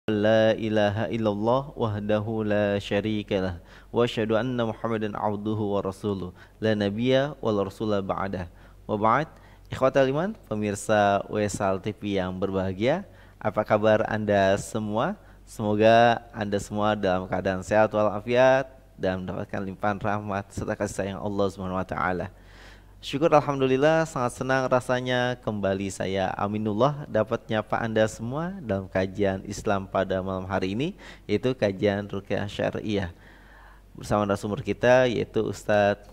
لا إله إلا الله وحده لا شريك له وأشهد أن محمدا عبده ورسوله لا نبي ولا رسول بعده وبعد. Ikhwatal iman, pemirsa Wesal TV yang berbahagia, apa kabar Anda semua? Semoga Anda semua dalam keadaan sehat walafiat dan mendapatkan limpahan rahmat serta kasih sayang Allah Subhanahu wa taala. Syukur alhamdulillah, sangat senang rasanya kembali saya Aminullah dapat nyapa Anda semua dalam kajian Islam pada malam hari ini, yaitu kajian Ruqyah Syariah bersama narasumber kita yaitu Ustadz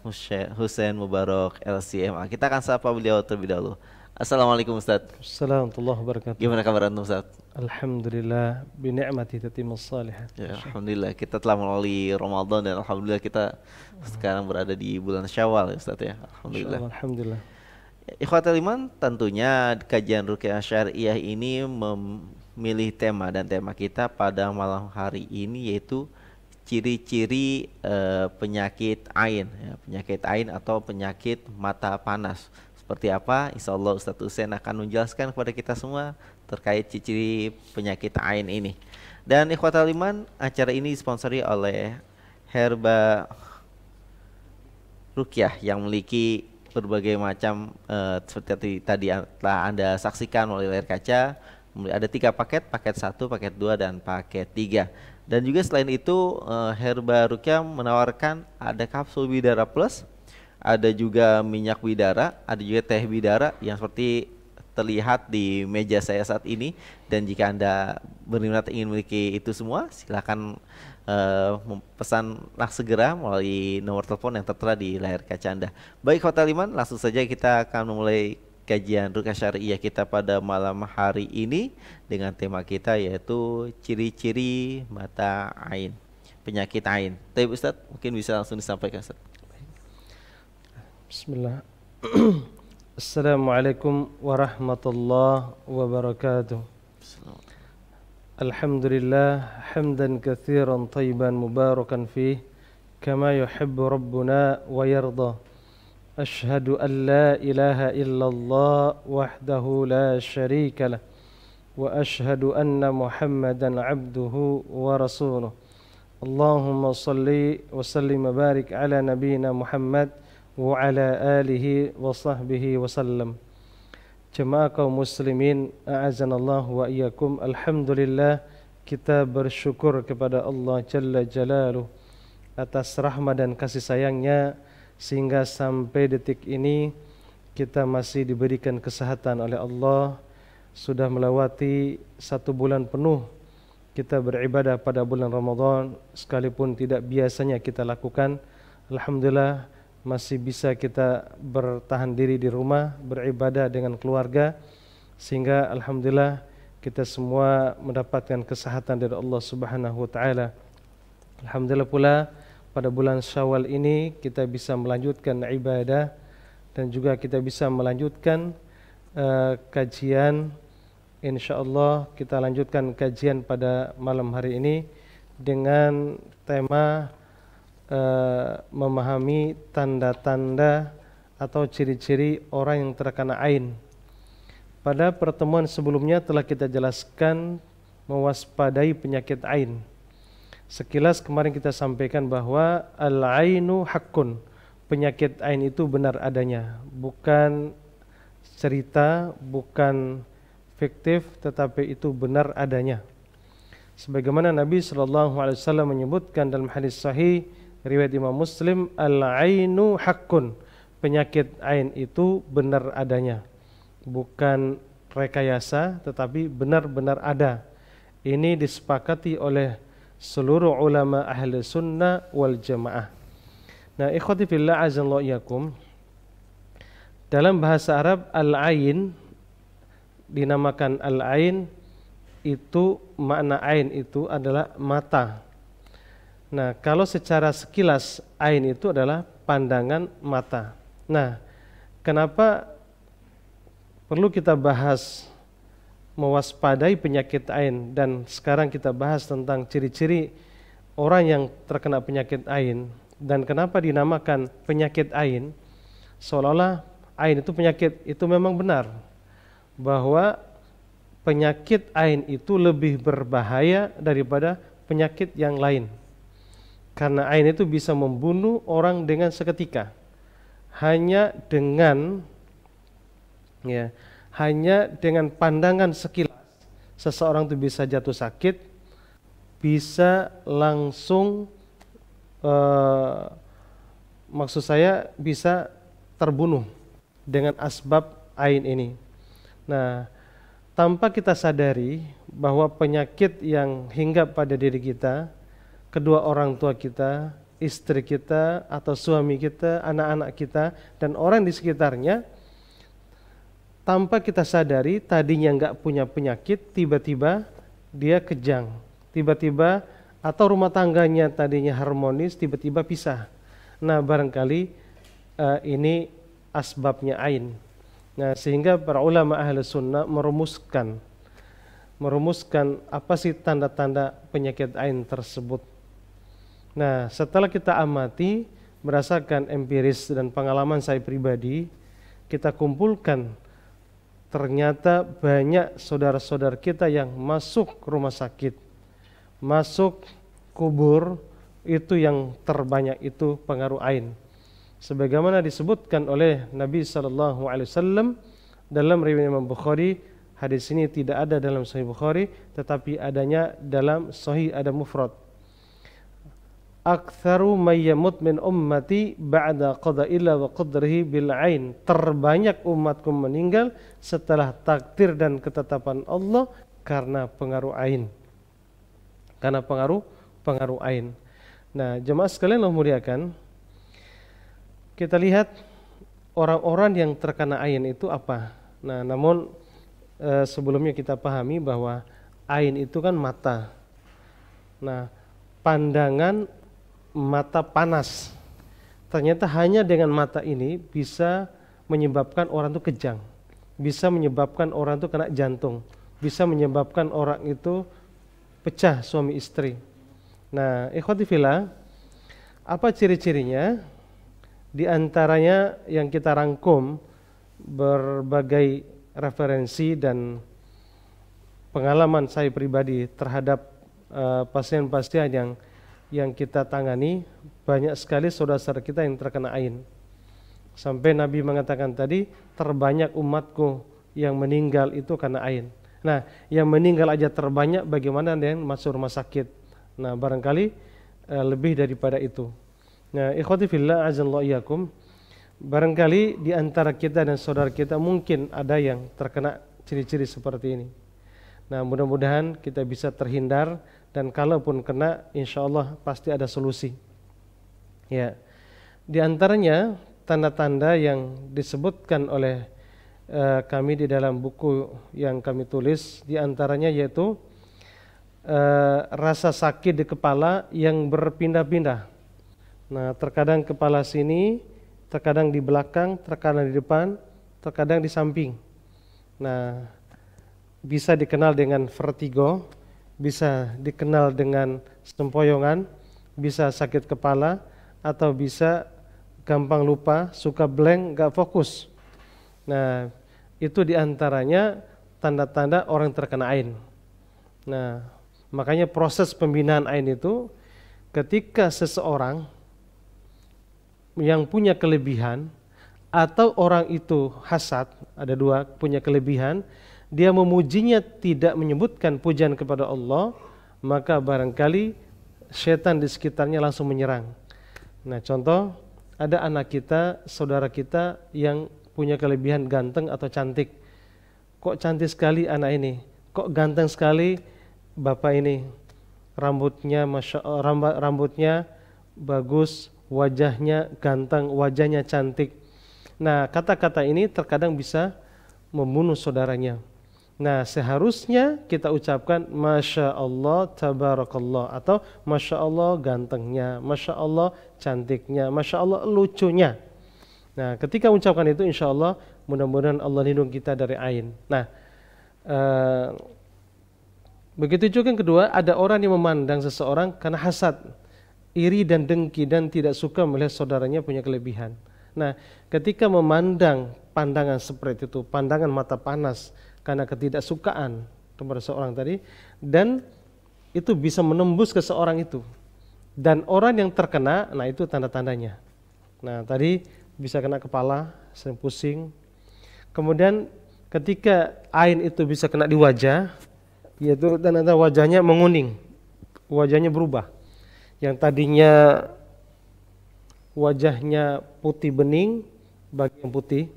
Husain Mubarak LCMA. Kita akan sapa beliau terlebih dahulu. Assalamualaikum Ustadz. Assalamualaikum warahmatullahi wabarakatuh. Gimana kabar Anda Ustadz? Alhamdulillah, bini'mati tatimmus shalihat. Ya, alhamdulillah kita telah melalui Ramadan dan alhamdulillah kita sekarang berada di bulan Syawal ya Ustadz ya. Alhamdulillah. Alhamdulillah. Ikhwatul iman, tentunya kajian Ruqyah Syariah ini memilih tema, dan tema kita pada malam hari ini yaitu ciri-ciri penyakit ain ya, penyakit ain atau penyakit mata panas. Seperti apa? Insya Allah Ustadz Husain akan menjelaskan kepada kita semua terkait ciri-ciri penyakit ain ini. Dan ikhwatul iman, acara ini disponsori oleh Herba Ruqyah yang memiliki berbagai macam seperti tadi telah Anda saksikan melalui layar kaca. Ada 3 paket, paket 1, paket 2, dan paket 3. Dan juga selain itu Herba Ruqyah menawarkan ada kapsul Bidara Plus, ada juga minyak bidara, ada juga teh bidara yang seperti terlihat di meja saya saat ini. Dan jika Anda berminat ingin memiliki itu semua, silakan pesanlah segera melalui nomor telepon yang tertera di layar kaca Anda. Baik Hotel Iman, langsung saja kita akan memulai kajian Ruqyah Syariah kita pada malam hari ini dengan tema kita yaitu ciri-ciri mata ain, penyakit ain. Tapi Ustaz, mungkin bisa langsung disampaikan Ustaz. Bismillah. Assalamualaikum warahmatullahi wabarakatuh. Alhamdulillah hamdan katsiran thayyiban mubarakan fih kama yuhibbu rabbuna wa yarda. Ashhadu an la ilaha illallah wahdahu la syarika lah wa ashhadu anna Muhammadan abduhu wa rasuluh. Allahumma salli wa sallim wa barik ala nabiyyina Muhammad wa ala alihi wa sahbihi wa sallam. Jemaah kaum muslimin, a'azanallahu wa iyyakum. Alhamdulillah, kita bersyukur kepada Allah Jalla Jalaluh atas rahmat dan kasih sayangnya sehingga sampai detik ini kita masih diberikan kesehatan oleh Allah. Sudah melewati 1 bulan penuh kita beribadah pada bulan Ramadan, sekalipun tidak biasanya kita lakukan. Alhamdulillah masih bisa kita bertahan diri di rumah, beribadah dengan keluarga, sehingga alhamdulillah kita semua mendapatkan kesehatan dari Allah Subhanahu wa taala. Alhamdulillah pula pada bulan Syawal ini kita bisa melanjutkan ibadah dan juga kita bisa melanjutkan kajian. Insyaallah kita lanjutkan kajian pada malam hari ini dengan tema memahami tanda-tanda atau ciri-ciri orang yang terkena ain. Pada pertemuan sebelumnya telah kita jelaskan mewaspadai penyakit ain. Sekilas kemarin kita sampaikan bahwa al-ainu haqqun, penyakit ain itu benar adanya, bukan cerita, bukan fiktif, tetapi itu benar adanya. Sebagaimana Nabi SAW menyebutkan dalam hadis sahih riwayat Imam Muslim, al-ainu haqqun, penyakit ain itu benar adanya, bukan rekayasa, tetapi benar-benar ada. Ini disepakati oleh seluruh ulama ahli sunnah wal jamaah. Nah, ikhwati fillah azallahu iyakum, dalam bahasa Arab al-ain dinamakan al-ain, itu makna ain itu adalah mata. Nah, kalau secara sekilas ain itu adalah pandangan mata. Nah, kenapa perlu kita bahas mewaspadai penyakit ain, dan sekarang kita bahas tentang ciri-ciri orang yang terkena penyakit ain, dan kenapa dinamakan penyakit ain? Seolah-olah ain itu penyakit, itu memang benar bahwa penyakit ain itu lebih berbahaya daripada penyakit yang lain. Karena ain itu bisa membunuh orang dengan seketika. Hanya dengan pandangan sekilas seseorang itu bisa jatuh sakit, bisa langsung maksud saya bisa terbunuh dengan asbab ain ini. Nah, tanpa kita sadari bahwa penyakit yang hinggap pada diri kita, kedua orang tua kita, istri kita atau suami kita, anak-anak kita dan orang di sekitarnya, tanpa kita sadari tadinya nggak punya penyakit, tiba-tiba dia kejang, tiba-tiba atau rumah tangganya tadinya harmonis, tiba-tiba pisah. Nah, barangkali ini asbabnya ain. Nah, sehingga para ulama ahli sunnah merumuskan apa sih tanda-tanda penyakit ain tersebut. Nah, setelah kita amati berdasarkan empiris dan pengalaman saya pribadi, kita kumpulkan ternyata banyak saudara-saudara kita yang masuk rumah sakit, masuk kubur, itu yang terbanyak itu pengaruh ain. Sebagaimana disebutkan oleh Nabi SAW dalam riwayat Imam Bukhari, hadis ini tidak ada dalam Sahih Bukhari, tetapi adanya dalam Sahih Adab Mufrad. Aktsaru may yamut min ummati ba'da qada'illah wa qadrihi bil ain. Terbanyak umatku meninggal setelah takdir dan ketetapan Allah karena pengaruh ain. Karena pengaruh ain. Nah, jemaah sekalian Allah muliakan, kita lihat orang-orang yang terkena ain itu apa. Nah, namun sebelumnya kita pahami bahwa ain itu kan mata. Nah, pandangan mata panas. Ternyata hanya dengan mata ini bisa menyebabkan orang itu kejang, bisa menyebabkan orang itu kena jantung, bisa menyebabkan orang itu pecah suami istri. Nah, ikhwati fillah, apa ciri-cirinya? Di antaranya yang kita rangkum berbagai referensi dan pengalaman saya pribadi terhadap pasien-pasien yang kita tangani, banyak sekali saudara-saudara kita yang terkena ain. Sampai Nabi mengatakan tadi, terbanyak umatku yang meninggal itu karena ain. Nah, yang meninggal aja terbanyak, bagaimana dengan masuk rumah sakit? Nah, barangkali lebih daripada itu. Nah, ikhwati fillah azallahu iyyakum, barangkali di antara kita dan saudara kita mungkin ada yang terkena ciri-ciri seperti ini. Nah, mudah-mudahan kita bisa terhindar, dan kalaupun kena, insyaallah pasti ada solusi. Ya, di antaranya tanda-tanda yang disebutkan oleh kami di dalam buku yang kami tulis, di antaranya yaitu rasa sakit di kepala yang berpindah-pindah. Nah, terkadang kepala sini, terkadang di belakang, terkadang di depan, terkadang di samping. Nah, bisa dikenal dengan vertigo, bisa dikenal dengan sempoyongan, bisa sakit kepala, atau bisa gampang lupa, suka blank, gak fokus. Nah, itu diantaranya tanda-tanda orang terkena ain. Nah, makanya proses pembinaan ain itu ketika seseorang yang punya kelebihan atau orang itu hasad, ada dua, punya kelebihan, dia memujinya tidak menyebutkan pujian kepada Allah, maka barangkali setan di sekitarnya langsung menyerang. Nah, contoh, ada anak kita, saudara kita yang punya kelebihan ganteng atau cantik. Kok cantik sekali anak ini, kok ganteng sekali bapak ini, rambutnya masya Allah, rambutnya bagus, wajahnya ganteng, wajahnya cantik. Nah, kata-kata ini terkadang bisa membunuh saudaranya. Nah, seharusnya kita ucapkan Masya Allah Tabarakallah, atau Masya Allah gantengnya, Masya Allah cantiknya, Masya Allah lucunya. Nah, ketika ucapkan itu, insya Allah mudah-mudahan Allah lindungi kita dari ain. Nah, begitu juga yang kedua, ada orang yang memandang seseorang karena hasad, iri dan dengki, dan tidak suka melihat saudaranya punya kelebihan. Nah, ketika memandang pandangan seperti itu, pandangan mata panas, karena ketidaksukaan kepada seorang tadi, dan itu bisa menembus ke seorang itu. Dan orang yang terkena, nah itu tanda-tandanya. Nah tadi bisa kena kepala, sering pusing. Kemudian ketika ain itu bisa kena di wajah, yaitu tanda-tanda wajahnya menguning, wajahnya berubah. Yang tadinya wajahnya putih bening, bagian putih,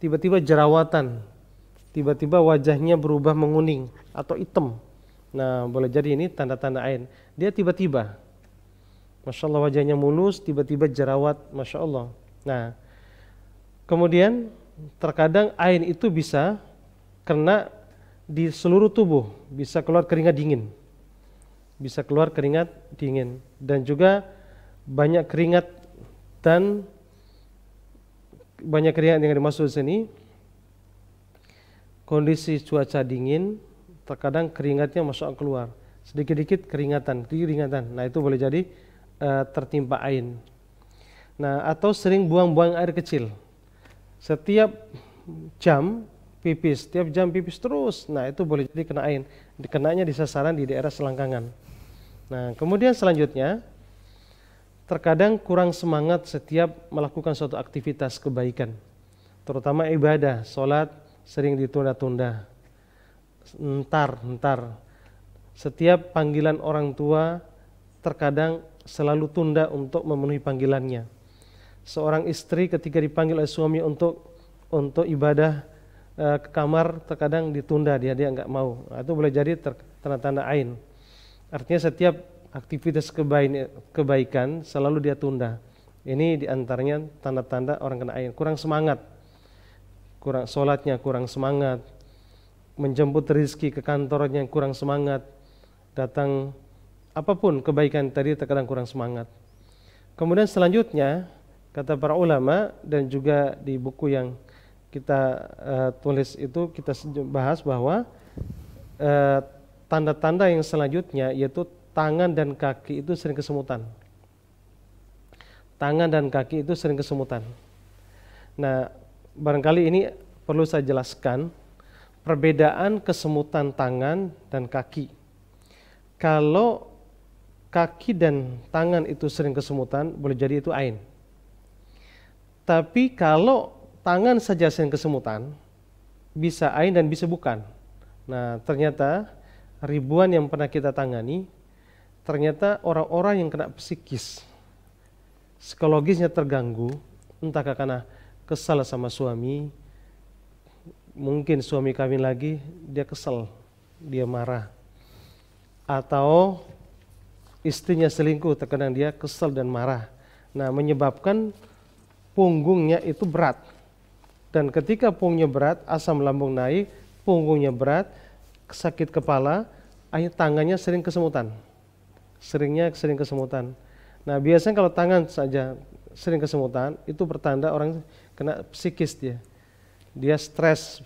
tiba-tiba jerawatan, tiba-tiba wajahnya berubah menguning atau hitam. Nah boleh jadi ini tanda-tanda ain. Dia tiba-tiba, Masya Allah wajahnya mulus, tiba-tiba jerawat, Masya Allah. Nah kemudian terkadang ain itu bisa kena di seluruh tubuh, bisa keluar keringat dingin, bisa keluar keringat dingin, dan juga banyak keringat, dan banyak keringat yang dimaksud sini kondisi cuaca dingin, terkadang keringatnya masuk keluar, sedikit-sedikit keringatan. Nah itu boleh jadi tertimpa ain. Nah atau sering buang-buang air kecil, setiap jam pipis, setiap jam pipis terus. Nah itu boleh jadi kena ain, dikenanya di sasaran di daerah selangkangan. Nah kemudian selanjutnya, terkadang kurang semangat setiap melakukan suatu aktivitas kebaikan, terutama ibadah, sholat sering ditunda-tunda, entar. Setiap panggilan orang tua terkadang selalu tunda untuk memenuhi panggilannya. Seorang istri ketika dipanggil oleh suami untuk ibadah ke kamar, terkadang ditunda, dia nggak mau. Nah, itu boleh jadi tanda-tanda ain. Artinya setiap aktivitas kebaikan selalu dia tunda. Ini diantaranya tanda-tanda orang kena ain. Kurang semangat, kurang sholatnya, kurang semangat, menjemput rezeki ke kantornya kurang semangat, datang apapun kebaikan tadi terkadang kurang semangat. Kemudian selanjutnya kata para ulama, dan juga di buku yang kita tulis itu kita bahas bahwa tanda-tanda yang selanjutnya yaitu tangan dan kaki itu sering kesemutan. Tangan dan kaki itu sering kesemutan. Nah, barangkali ini perlu saya jelaskan perbedaan kesemutan tangan dan kaki. Kalau kaki dan tangan itu sering kesemutan, boleh jadi itu ain. Tapi kalau tangan saja sering kesemutan, bisa ain dan bisa bukan. Nah, ternyata ribuan yang pernah kita tangani, ternyata orang-orang yang kena psikis, psikologisnya terganggu, entah karena kesal sama suami, mungkin suami kawin lagi, dia kesal, dia marah, atau istrinya selingkuh, terkadang dia kesal dan marah. Nah, menyebabkan punggungnya itu berat, dan ketika punggungnya berat, asam lambung naik, punggungnya berat, sakit kepala, akhirnya tangannya sering kesemutan, sering kesemutan. Nah, biasanya kalau tangan saja sering kesemutan, itu pertanda orang kena psikis, dia stres.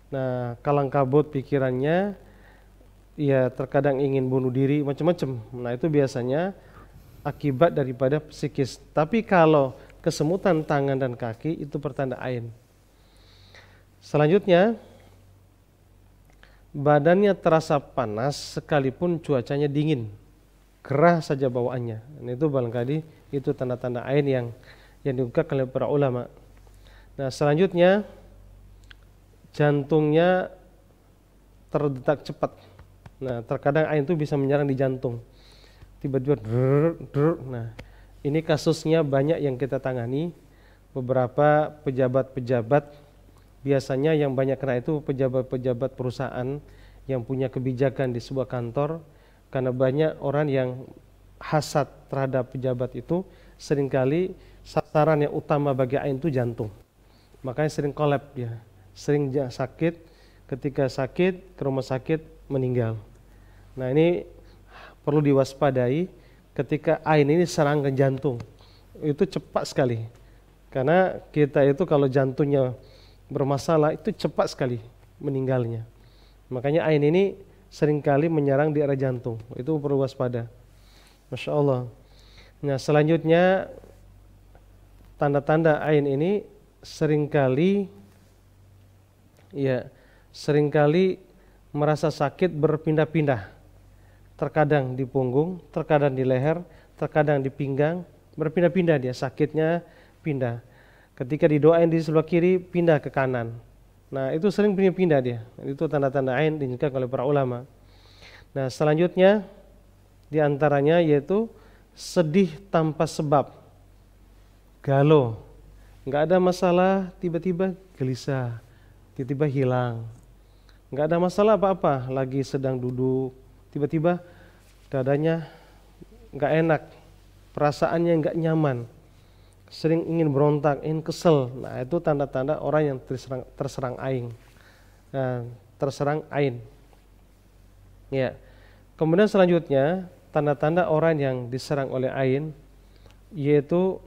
Nah, kalang kabut pikirannya, ya terkadang ingin bunuh diri, macam-macam. Nah, itu biasanya akibat daripada psikis. Tapi kalau kesemutan tangan dan kaki itu pertanda ain. Selanjutnya, badannya terasa panas sekalipun cuacanya dingin, gerah saja bawaannya. Nah, itu barangkali itu tanda-tanda ain yang diungkapkan oleh para ulama. Nah, selanjutnya jantungnya terdetak cepat. Nah, terkadang ain itu bisa menyerang di jantung, tiba-tiba der. Nah, ini kasusnya banyak yang kita tangani. Beberapa pejabat-pejabat, biasanya yang banyak kena itu pejabat-pejabat perusahaan yang punya kebijakan di sebuah kantor, karena banyak orang yang hasad terhadap pejabat itu, seringkali sasaran yang utama bagi ain itu jantung. Makanya sering kolap dia, sering sakit, ketika sakit ke rumah sakit meninggal. Nah, ini perlu diwaspadai ketika ain ini serang ke jantung. Itu cepat sekali. Karena kita itu kalau jantungnya bermasalah itu cepat sekali meninggalnya. Makanya ain ini seringkali menyerang di area jantung. Itu perlu waspada. Masya Allah. Nah, selanjutnya tanda-tanda ain ini seringkali ya seringkali merasa sakit berpindah-pindah. Terkadang di punggung, terkadang di leher, terkadang di pinggang, berpindah-pindah dia, sakitnya pindah. Ketika didoain di sebelah kiri, pindah ke kanan. Nah, itu sering pindah dia. Itu tanda-tanda ain dinyatakan oleh para ulama. Nah, selanjutnya di antaranya yaitu sedih tanpa sebab. Galau. Enggak ada masalah, tiba-tiba gelisah, tiba-tiba hilang. Enggak ada masalah apa-apa, lagi sedang duduk, tiba-tiba dadanya enggak enak, perasaannya enggak nyaman, sering ingin berontak, ingin kesel. Nah, itu tanda-tanda orang yang terserang ain. Nah, terserang ain. Ya. Kemudian selanjutnya tanda-tanda orang yang diserang oleh ain yaitu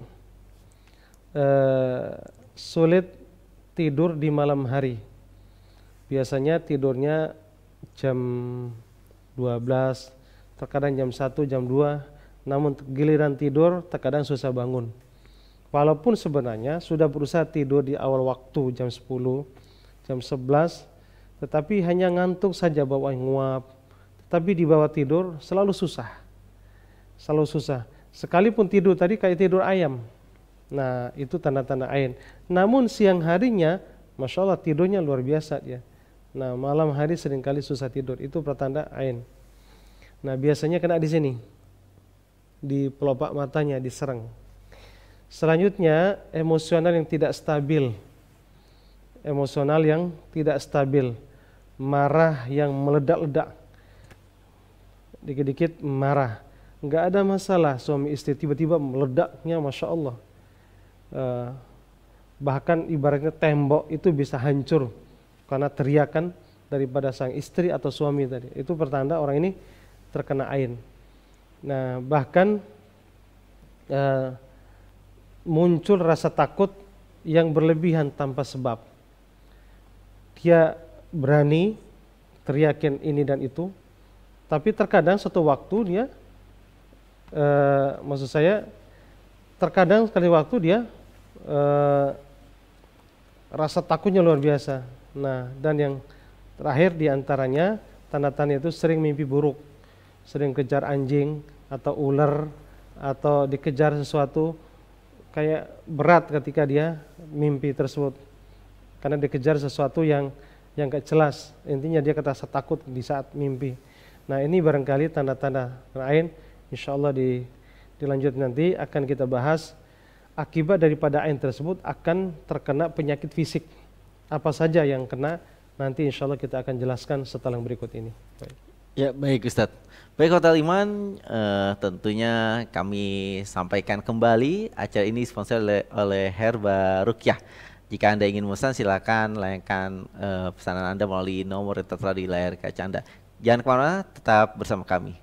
sulit tidur di malam hari. Biasanya tidurnya jam 12, terkadang jam 1, jam 2, namun giliran tidur terkadang susah bangun. Walaupun sebenarnya sudah berusaha tidur di awal waktu jam 10, jam 11, tetapi hanya ngantuk saja, bawa nguap. Tetapi di bawah tidur selalu susah. Selalu susah. Sekalipun tidur tadi kayak tidur ayam. Nah, itu tanda-tanda ain. Namun siang harinya, Masya Allah tidurnya luar biasa dia. Nah, malam hari seringkali susah tidur. Itu pertanda ain. Nah, biasanya kena di sini. Di pelopak matanya diserang. Selanjutnya, emosional yang tidak stabil. Emosional yang tidak stabil. Marah yang meledak-ledak. Dikit-dikit marah. Enggak ada masalah suami istri, tiba-tiba meledaknya Masya Allah. Bahkan ibaratnya tembok itu bisa hancur karena teriakan daripada sang istri atau suami tadi. Itu pertanda orang ini terkena ain. Nah, bahkan muncul rasa takut yang berlebihan tanpa sebab. Dia berani teriakin ini dan itu, tapi terkadang suatu waktu dia maksud saya terkadang sekali waktu dia rasa takutnya luar biasa. Nah, dan yang terakhir diantaranya tanda-tanda itu sering mimpi buruk, sering kejar anjing atau ular atau dikejar sesuatu, kayak berat ketika dia mimpi tersebut karena dikejar sesuatu yang gak jelas. Intinya dia rasa takut di saat mimpi. Nah, ini barangkali tanda-tanda ain. Insyaallah dilanjut nanti akan kita bahas akibat daripada ain tersebut akan terkena penyakit fisik. Apa saja yang kena, nanti insya Allah kita akan jelaskan setelah yang berikut ini. Baik. Ya, baik Ustadz. Baik Hotel Iman, tentunya kami sampaikan kembali acara ini disponsor oleh Herba Rukyah. Jika Anda ingin memesan silakan layangkan pesanan Anda melalui nomor yang tertera di layar kaca Anda. Jangan kemana-mana, tetap bersama kami.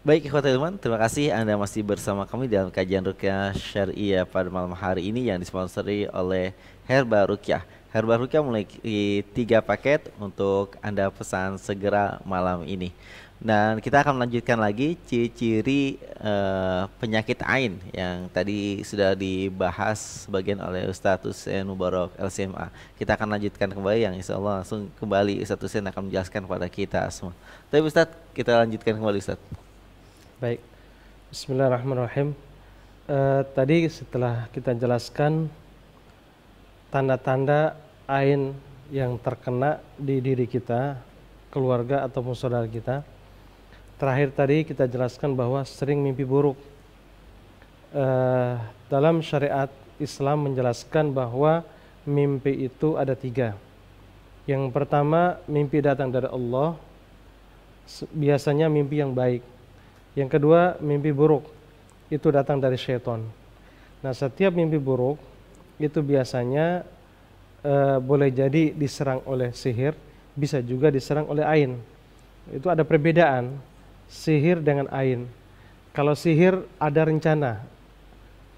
Baik, ikhwatul iman, terima kasih Anda masih bersama kami dalam kajian Ruqyah Syariah pada malam hari ini yang disponsori oleh Herba Ruqyah. Herba Ruqyah memiliki 3 paket untuk Anda pesan segera malam ini. Dan kita akan melanjutkan lagi ciri-ciri penyakit ain yang tadi sudah dibahas sebagian oleh Ustadz Husein Mubarak LCMA. Kita akan lanjutkan kembali yang insya Allah langsung kembali Ustadz Husein akan menjelaskan kepada kita semua. Tapi Ustadz, kita lanjutkan kembali Ustadz. Baik, Bismillahirrahmanirrahim. Tadi setelah kita jelaskan tanda-tanda ain yang terkena di diri kita, keluarga ataupun saudara kita. Terakhir tadi kita jelaskan bahwa sering mimpi buruk. Dalam syariat Islam menjelaskan bahwa mimpi itu ada 3. Yang pertama, mimpi datang dari Allah, biasanya mimpi yang baik. Yang kedua, mimpi buruk, itu datang dari syaitan. Nah, setiap mimpi buruk itu biasanya boleh jadi diserang oleh sihir, bisa juga diserang oleh ain. Itu ada perbedaan sihir dengan ain. Kalau sihir ada rencana,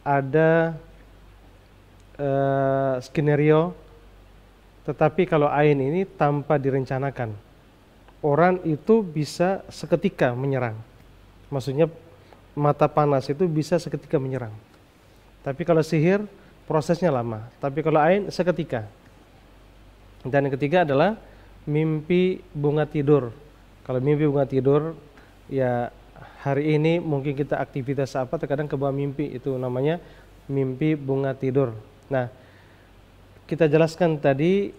ada skenario, tetapi kalau ain ini tanpa direncanakan, orang itu bisa seketika menyerang. Maksudnya mata panas itu bisa seketika menyerang. Tapi kalau sihir prosesnya lama. Tapi kalau ain seketika. Dan yang ketiga adalah mimpi bunga tidur. Kalau mimpi bunga tidur, ya hari ini mungkin kita aktivitas apa, terkadang ke bawah mimpi, itu namanya mimpi bunga tidur. Nah, kita jelaskan tadi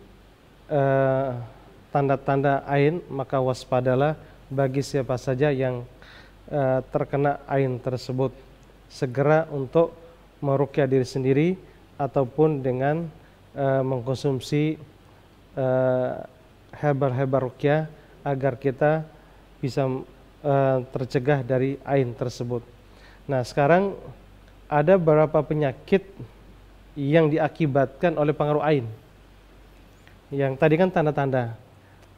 tanda-tanda ain, maka waspadalah bagi siapa saja yang terkena ain tersebut, segera untuk meruqyah diri sendiri ataupun dengan mengkonsumsi herbal ruqyah agar kita bisa tercegah dari ain tersebut. Nah, sekarang ada beberapa penyakit yang diakibatkan oleh pengaruh ain. Yang tadi kan tanda-tanda.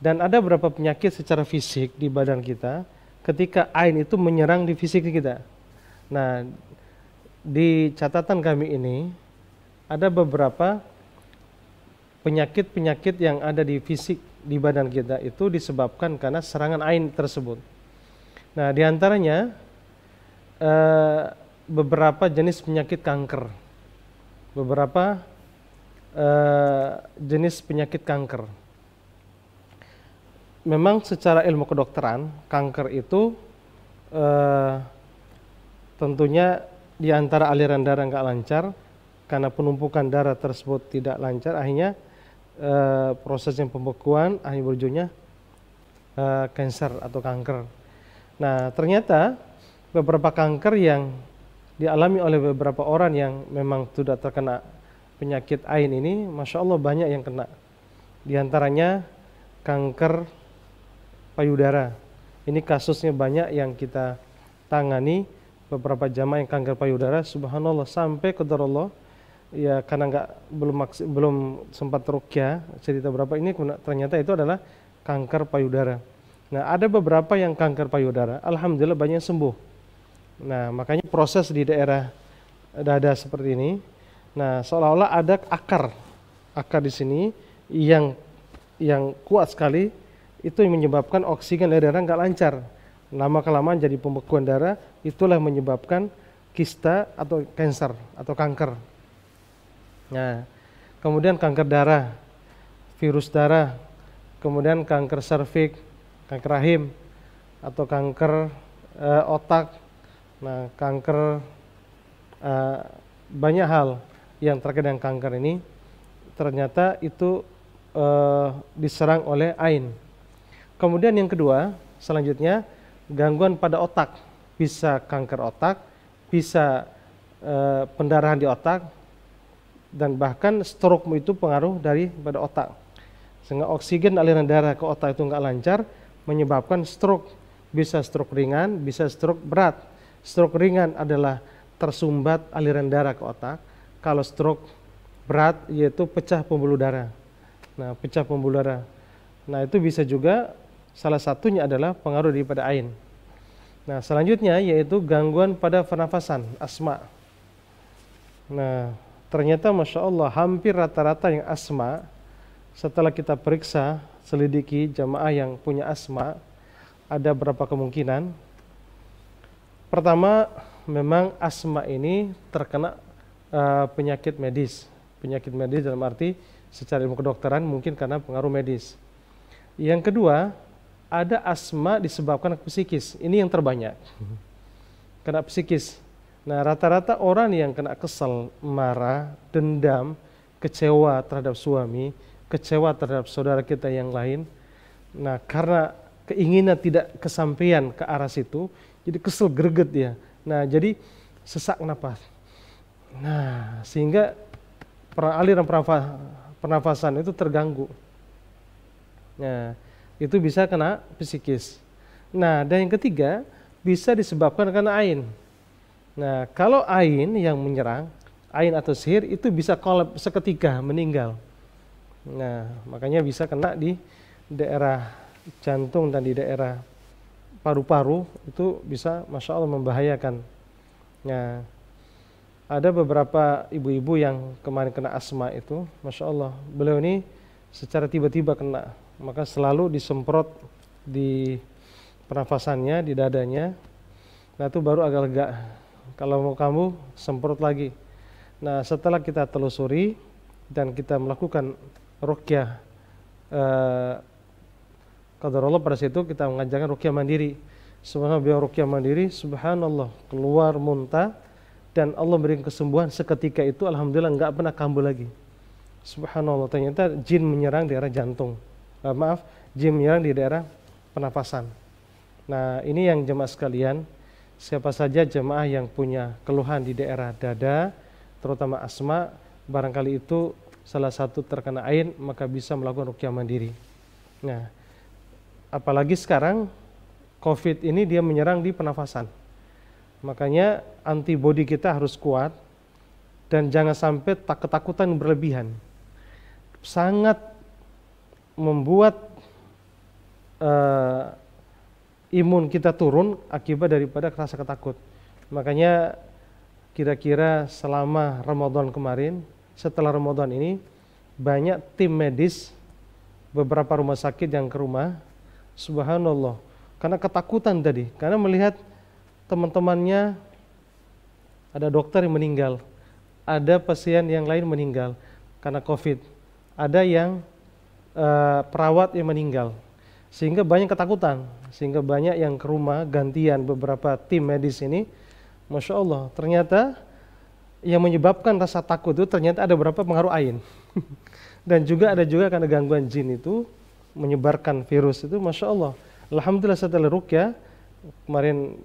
Dan ada beberapa penyakit secara fisik di badan kita ketika ain itu menyerang di fisik kita. Nah, di catatan kami ini ada beberapa penyakit-penyakit yang ada di fisik di badan kita itu disebabkan karena serangan ain tersebut. Nah, diantaranya beberapa jenis penyakit kanker, beberapa jenis penyakit kanker. Memang secara ilmu kedokteran, kanker itu tentunya di antara aliran darah nggak lancar, karena penumpukan darah tersebut tidak lancar, akhirnya prosesnya pembekuan, akhirnya berujungnya kanker atau kanker. Nah, ternyata beberapa kanker yang dialami oleh beberapa orang yang memang sudah terkena penyakit ain ini, Masya Allah banyak yang kena. Di antaranya kanker payudara. Ini kasusnya banyak yang kita tangani, beberapa jamaah yang kanker payudara, subhanallah, sampai qadarullah, ya karena belum sempat ruqyah, cerita berapa ini ternyata itu adalah kanker payudara. Nah, ada beberapa yang kanker payudara, alhamdulillah banyak yang sembuh. Nah, makanya proses di daerah dada seperti ini, nah seolah-olah ada akar di sini yang kuat sekali, itu yang menyebabkan oksigen dari darah nggak lancar. Lama kelamaan jadi pembekuan darah, itulah menyebabkan kista atau kanker atau kanker. Nah, kemudian kanker darah, virus darah, kemudian kanker serviks, kanker rahim, atau kanker otak. Nah, kanker banyak hal yang terkait dengan kanker ini ternyata itu diserang oleh ain. Kemudian yang kedua, selanjutnya gangguan pada otak, bisa kanker otak, bisa pendarahan di otak, dan bahkan stroke itu pengaruh pada otak. Sehingga oksigen aliran darah ke otak itu nggak lancar, menyebabkan stroke. Bisa stroke ringan, bisa stroke berat. Stroke ringan adalah tersumbat aliran darah ke otak. Kalau stroke berat yaitu pecah pembuluh darah. Nah, pecah pembuluh darah. Nah, itu bisa juga salah satunya adalah pengaruh daripada ain. Nah, selanjutnya yaitu gangguan pada pernafasan, asma. Nah, ternyata Masya Allah hampir rata-rata yang asma, setelah kita periksa, selidiki jamaah yang punya asma, ada berapa kemungkinan. Pertama, memang asma ini terkena penyakit medis. Penyakit medis dalam arti secara ilmu kedokteran mungkin karena pengaruh medis. Yang kedua, ada asma disebabkan psikis. Ini yang terbanyak. Kena psikis. Nah, rata-rata orang yang kena kesal, marah, dendam, kecewa terhadap suami, kecewa terhadap saudara kita yang lain. Nah, karena keinginan tidak kesampaian ke arah situ, jadi kesel, greget dia. Nah, jadi sesak napas. Nah, sehingga aliran pernafasan itu terganggu. Nah, itu bisa kena psikis. Nah, dan yang ketiga bisa disebabkan karena ain. Nah, kalau ain yang menyerang, ain atau sihir itu bisa kolap seketika, meninggal. Nah, makanya bisa kena di daerah jantung dan di daerah paru-paru, itu bisa Masya Allah membahayakan. Nah, ada beberapa ibu-ibu yang kemarin kena asma itu, Masya Allah, beliau ini secara tiba-tiba kena, maka selalu disemprot di pernafasannya, di dadanya. Nah, itu baru agak lega. Kalau mau kamu semprot lagi. Nah, setelah kita telusuri dan kita melakukan ruqyah qadarullah, pada situ kita mengajarkan ruqyah mandiri. Subhanallah, beliau ruqyah mandiri, subhanallah, keluar muntah dan Allah berikan kesembuhan seketika itu, alhamdulillah enggak pernah kambuh lagi. Subhanallah, ternyata jin menyerang daerah jantung. Jin menyerang di daerah pernapasan. Nah, ini yang jemaah sekalian, siapa saja jemaah yang punya keluhan di daerah dada, terutama asma, barangkali itu salah satu terkena ain, maka bisa melakukan ruqyah mandiri. Nah, apalagi sekarang COVID ini dia menyerang di pernafasan. Makanya antibodi kita harus kuat dan jangan sampai ketakutan berlebihan. Sangat membuat imun kita turun akibat daripada rasa ketakut. Makanya kira-kira selama Ramadan kemarin, setelah Ramadan ini, banyak tim medis beberapa rumah sakit yang ke rumah, subhanallah, karena ketakutan tadi, karena melihat teman-temannya ada dokter yang meninggal, ada pasien yang lain meninggal karena COVID, ada yang perawat yang meninggal, sehingga banyak ketakutan, sehingga banyak yang ke rumah gantian beberapa tim medis ini. Masya Allah, ternyata yang menyebabkan rasa takut itu ternyata ada beberapa pengaruh ain dan juga ada karena gangguan jin itu menyebarkan virus itu. Masya Allah, alhamdulillah setelah ruqyah kemarin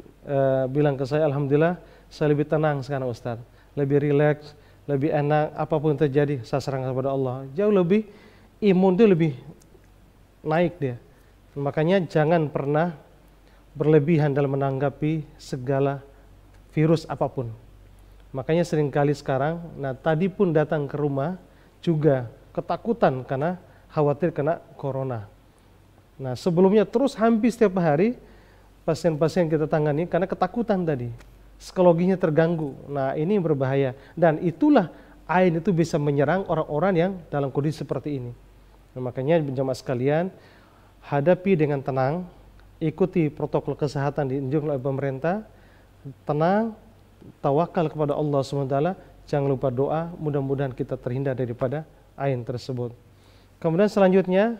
bilang ke saya, alhamdulillah saya lebih tenang sekarang Ustaz, lebih rileks, lebih enak, apapun terjadi saya serahkan kepada Allah, jauh lebih, imun itu lebih naik dia. Makanya jangan pernah berlebihan dalam menanggapi segala virus apapun. Makanya seringkali sekarang, nah tadi pun datang ke rumah juga ketakutan karena khawatir kena corona. Nah, sebelumnya terus hampir setiap hari pasien-pasien kita tangani karena ketakutan tadi, psikologinya terganggu. Nah, ini berbahaya dan itulah ain itu bisa menyerang orang-orang yang dalam kondisi seperti ini. Nah, makanya jemaah sekalian, hadapi dengan tenang, ikuti protokol kesehatan dianjurkan oleh pemerintah, tenang, tawakal kepada Allah SWT, jangan lupa doa, mudah-mudahan kita terhindar daripada ain tersebut. Kemudian selanjutnya,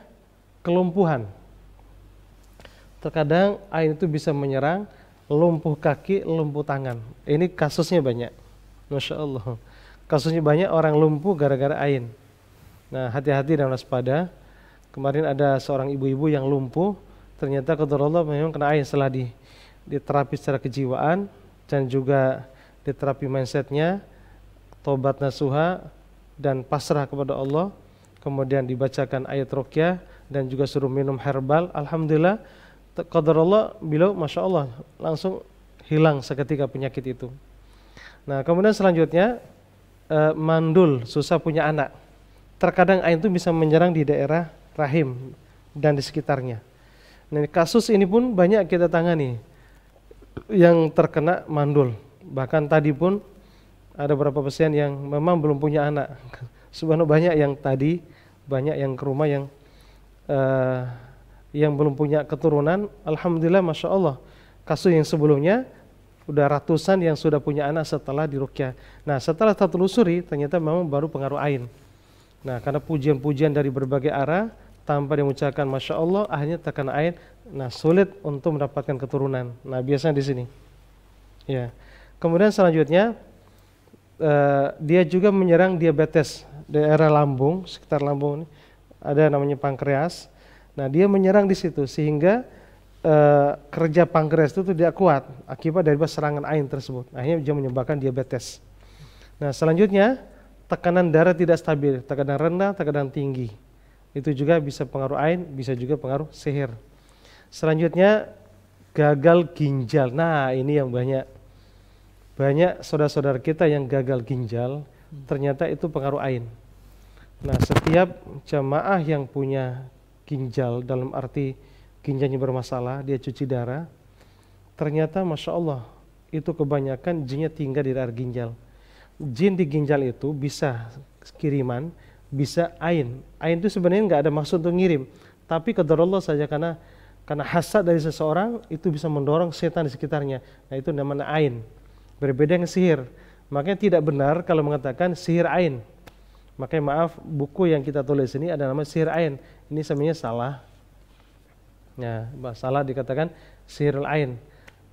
kelumpuhan. Terkadang ain itu bisa menyerang lumpuh kaki, lumpuh tangan. Ini kasusnya banyak, Masya Allah. Kasusnya banyak orang lumpuh gara-gara ain. Nah, hati-hati dan waspada. Kemarin ada seorang ibu-ibu yang lumpuh, ternyata qadarullah memang kena ain setelah diterapi secara kejiwaan dan juga diterapi mindsetnya, tobat nasuha dan pasrah kepada Allah, kemudian dibacakan ayat ruqyah dan juga suruh minum herbal. Alhamdulillah, qadarullah, beliau Masya Allah langsung hilang seketika penyakit itu. Nah, kemudian selanjutnya mandul, susah punya anak. Terkadang ain itu bisa menyerang di daerah rahim dan di sekitarnya. Nah, kasus ini pun banyak kita tangani. yang terkena mandul. Bahkan tadi pun ada beberapa pasien yang memang belum punya anak. Sebenarnya banyak yang tadi, banyak yang ke rumah yang belum punya keturunan. Alhamdulillah, masya Allah. Kasus yang sebelumnya udah ratusan yang sudah punya anak setelah diruqyah. Nah, setelah telusuri ternyata memang baru pengaruh ain. Nah, karena pujian-pujian dari berbagai arah tanpa dia mengucapkan masya Allah, akhirnya terkena ain. Nah, sulit untuk mendapatkan keturunan. Nah, biasanya di sini. Ya. Kemudian selanjutnya dia juga menyerang diabetes daerah lambung, sekitar lambung ini ada namanya pankreas. Nah, dia menyerang di situ sehingga kerja pankreas itu tidak kuat akibat dari serangan ain tersebut. Akhirnya dia menyebabkan diabetes. Nah, selanjutnya tekanan darah tidak stabil, tekanan rendah, tekanan tinggi. Itu juga bisa pengaruh ain, bisa juga pengaruh sihir. Selanjutnya gagal ginjal. Nah, ini yang banyak saudara-saudara kita yang gagal ginjal, ternyata itu pengaruh ain. Nah, setiap jamaah yang punya ginjal, dalam arti ginjalnya bermasalah, dia cuci darah, ternyata masya Allah itu kebanyakan jinnya tinggal di daerah ginjal. Jin di ginjal itu bisa kiriman, bisa ain. Ain itu sebenarnya nggak ada maksud untuk ngirim, tapi qadarullah saja karena hasad dari seseorang itu bisa mendorong setan di sekitarnya. Nah, itu namanya ain. Berbeda dengan sihir. Makanya tidak benar kalau mengatakan sihir ain. Makanya maaf, buku yang kita tulis ini ada nama sihir ain. Ini sebenarnya salah. Nah, salah dikatakan sihirul ain.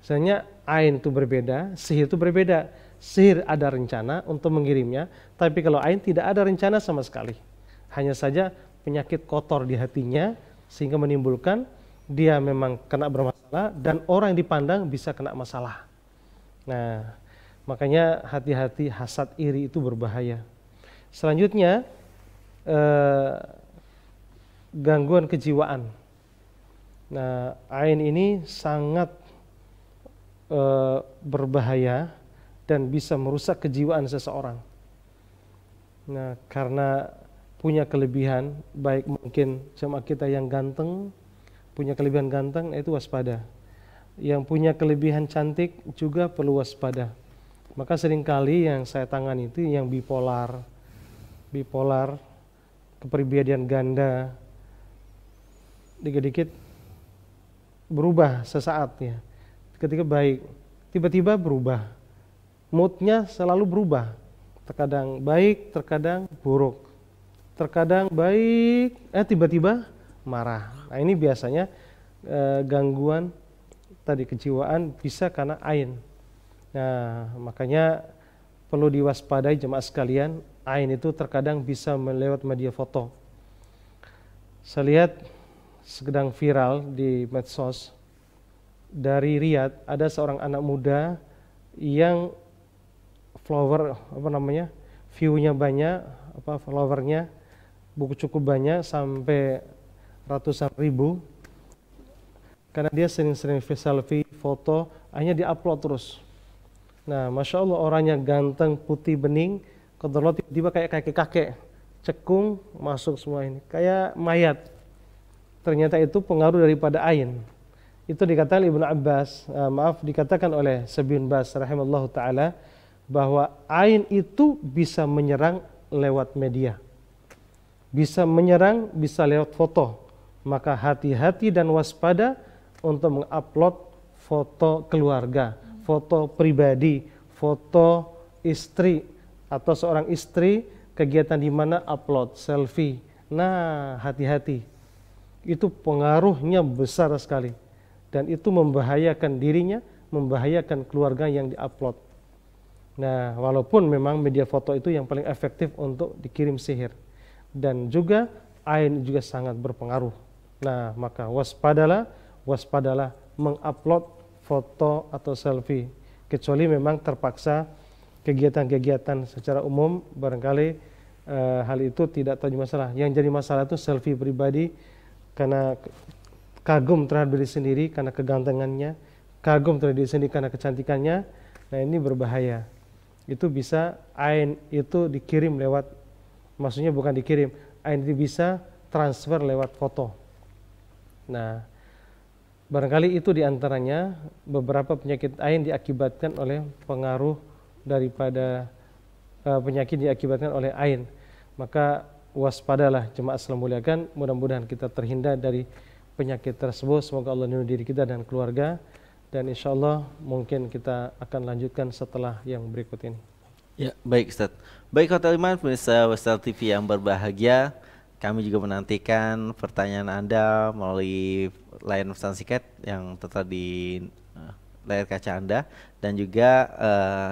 Sebenarnya ain itu berbeda, sihir itu berbeda. Sihir ada rencana untuk mengirimnya, tapi kalau ain tidak ada rencana sama sekali. Hanya saja penyakit kotor di hatinya sehingga menimbulkan dia memang kena bermasalah dan orang yang dipandang bisa kena masalah. Nah, makanya hati-hati, hasad iri itu berbahaya. Selanjutnya gangguan kejiwaan. Nah, ain ini sangat berbahaya dan bisa merusak kejiwaan seseorang. Nah, karena punya kelebihan, baik mungkin jemaah kita yang ganteng, punya kelebihan ganteng, itu waspada. Yang punya kelebihan cantik juga perlu waspada. Maka seringkali yang saya tangani itu yang bipolar, kepribadian ganda, dikit-dikit berubah sesaat ya. Ketika baik, tiba-tiba berubah. Moodnya selalu berubah. Terkadang baik, terkadang buruk. Terkadang baik, tiba-tiba marah. Nah, ini biasanya gangguan tadi kejiwaan bisa karena ain. Nah, makanya perlu diwaspadai jemaah sekalian, ain itu terkadang bisa melewat media foto. Saya lihat sedang viral di medsos dari Riyadh, ada seorang anak muda yang view-nya banyak, followernya cukup banyak sampai ratusan ribu. Karena dia sering-sering selfie, foto, hanya diupload terus. Nah, masya Allah orangnya ganteng, putih bening, kemudian tiba-tiba kayak kakek-kakek, cekung, masuk semua ini, kayak mayat. Ternyata itu pengaruh daripada ain. Itu dikatakan Ibnu Abbas, dikatakan oleh Syekh bin Baz rahimallahu taala bahwa ain itu bisa menyerang lewat media. Bisa menyerang, bisa lewat foto. Maka hati-hati dan waspada untuk mengupload foto keluarga, foto pribadi, foto istri atau seorang istri, kegiatan di mana upload selfie. Nah, hati-hati. Itu pengaruhnya besar sekali dan itu membahayakan dirinya, membahayakan keluarga yang diupload. Nah, walaupun memang media foto itu yang paling efektif untuk dikirim sihir dan juga ain juga sangat berpengaruh. Nah, maka waspadalah mengupload foto atau selfie, kecuali memang terpaksa kegiatan-kegiatan secara umum barangkali hal itu tidak terjadi masalah. Yang jadi masalah itu selfie pribadi karena kagum terhadap diri sendiri karena kegantengannya, kagum terhadap diri sendiri karena kecantikannya. Nah, ini berbahaya. Itu bisa ain itu dikirim lewat, maksudnya bukan dikirim, ain itu bisa transfer lewat foto. Nah, Barangkali itu diantaranya beberapa penyakit ain diakibatkan oleh pengaruh daripada penyakit diakibatkan oleh ain. Maka waspadalah jemaah Islam muliakan, mudah-mudahan kita terhindar dari penyakit tersebut. Semoga Allah lindungi diri kita dan keluarga, dan insya Allah mungkin kita akan lanjutkan setelah yang berikut ini. Ya, baik Ustaz. Baik Hotel Iman, pemirsa Westel TV yang berbahagia, kami juga menantikan pertanyaan Anda melalui layar pesan singkat yang tertera di layar kaca Anda, dan juga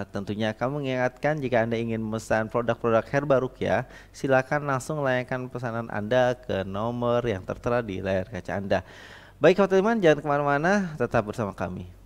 tentunya kami mengingatkan jika Anda ingin memesan produk-produk Herba Ruqyah, silakan langsung layangkan pesanan Anda ke nomor yang tertera di layar kaca Anda. Baik Hotel Iman, jangan kemana-mana, tetap bersama kami.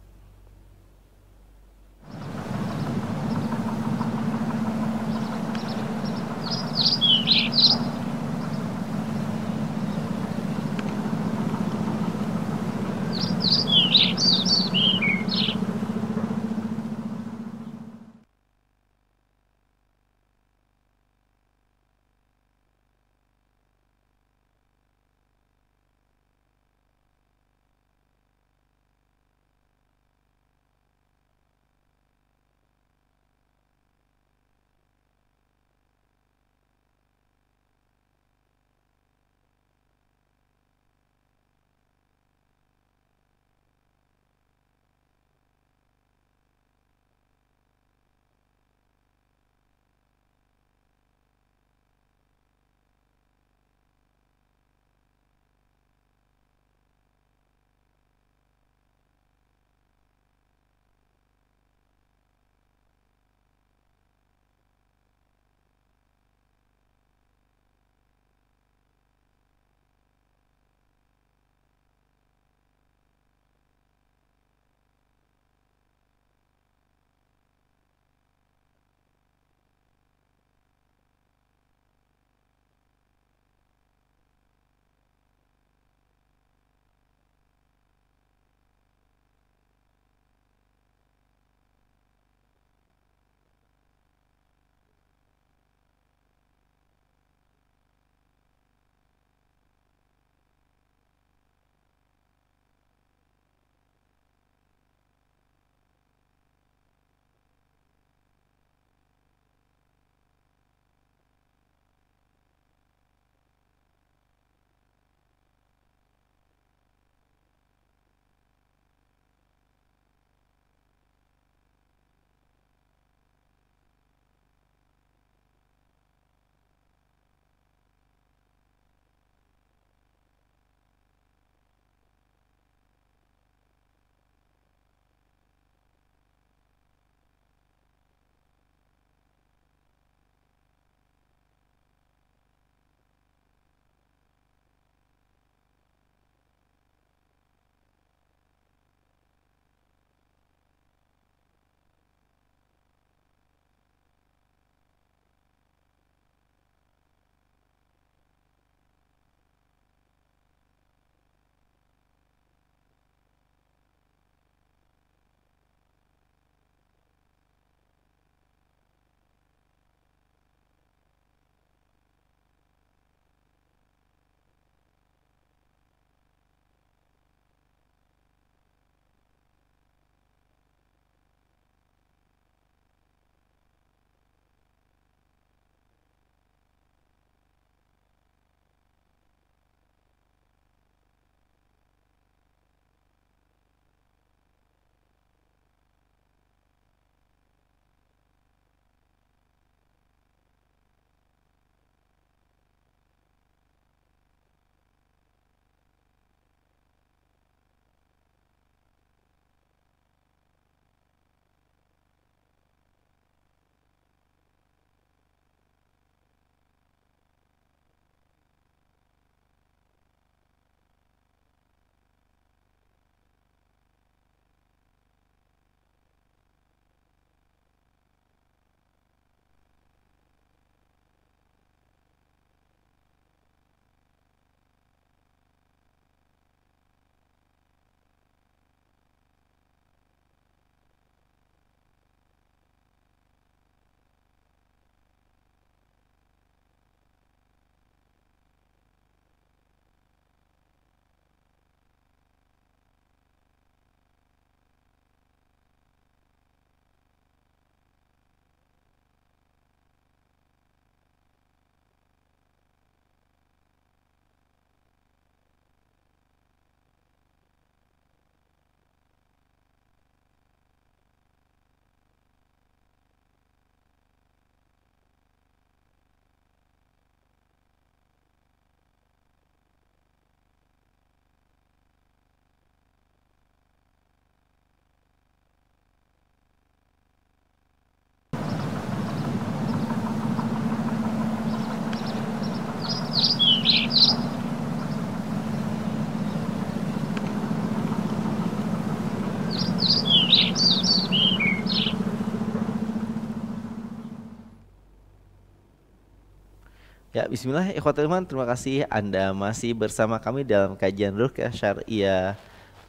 Bismillah, ikhwatul iman, terima kasih Anda masih bersama kami dalam kajian Ruqyah Syariah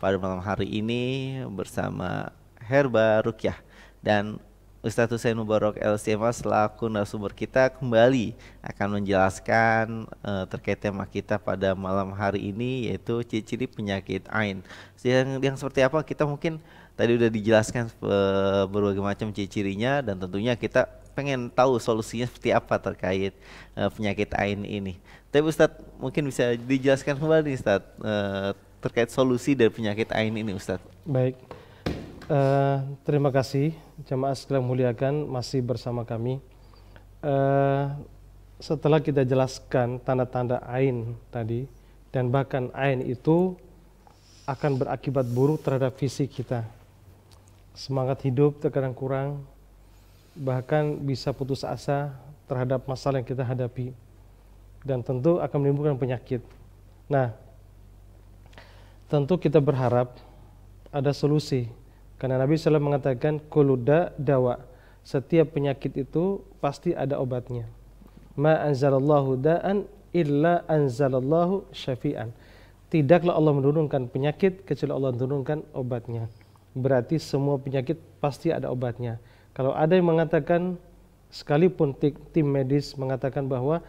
pada malam hari ini bersama Herba Ruqyah dan Ustadz Husain Mubarak LCMA selaku narasumber kita kembali akan menjelaskan terkait tema kita pada malam hari ini, yaitu ciri-ciri penyakit ain. Yang seperti apa kita mungkin tadi udah dijelaskan berbagai macam ciri-cirinya, dan tentunya kita pengen tahu solusinya seperti apa terkait penyakit ain ini. Tapi Ustadz mungkin bisa dijelaskan kembali Ustadz terkait solusi dari penyakit ain ini Ustadz. Baik. Terima kasih jamaah sekalian muliakan masih bersama kami. Setelah kita jelaskan tanda-tanda ain tadi, dan bahkan ain itu akan berakibat buruk terhadap fisik kita. Semangat hidup terkadang kurang, bahkan bisa putus asa terhadap masalah yang kita hadapi, dan tentu akan menimbulkan penyakit. Nah, tentu kita berharap ada solusi. Karena Nabi SAW mengatakan kuluda dawa, setiap penyakit itu pasti ada obatnya. Ma anzalallahu da'an illa anzalallahu syafi'an. Tidaklah Allah menurunkan penyakit kecuali Allah menurunkan obatnya. Berarti semua penyakit pasti ada obatnya. Kalau ada yang mengatakan, sekalipun tim medis mengatakan bahwa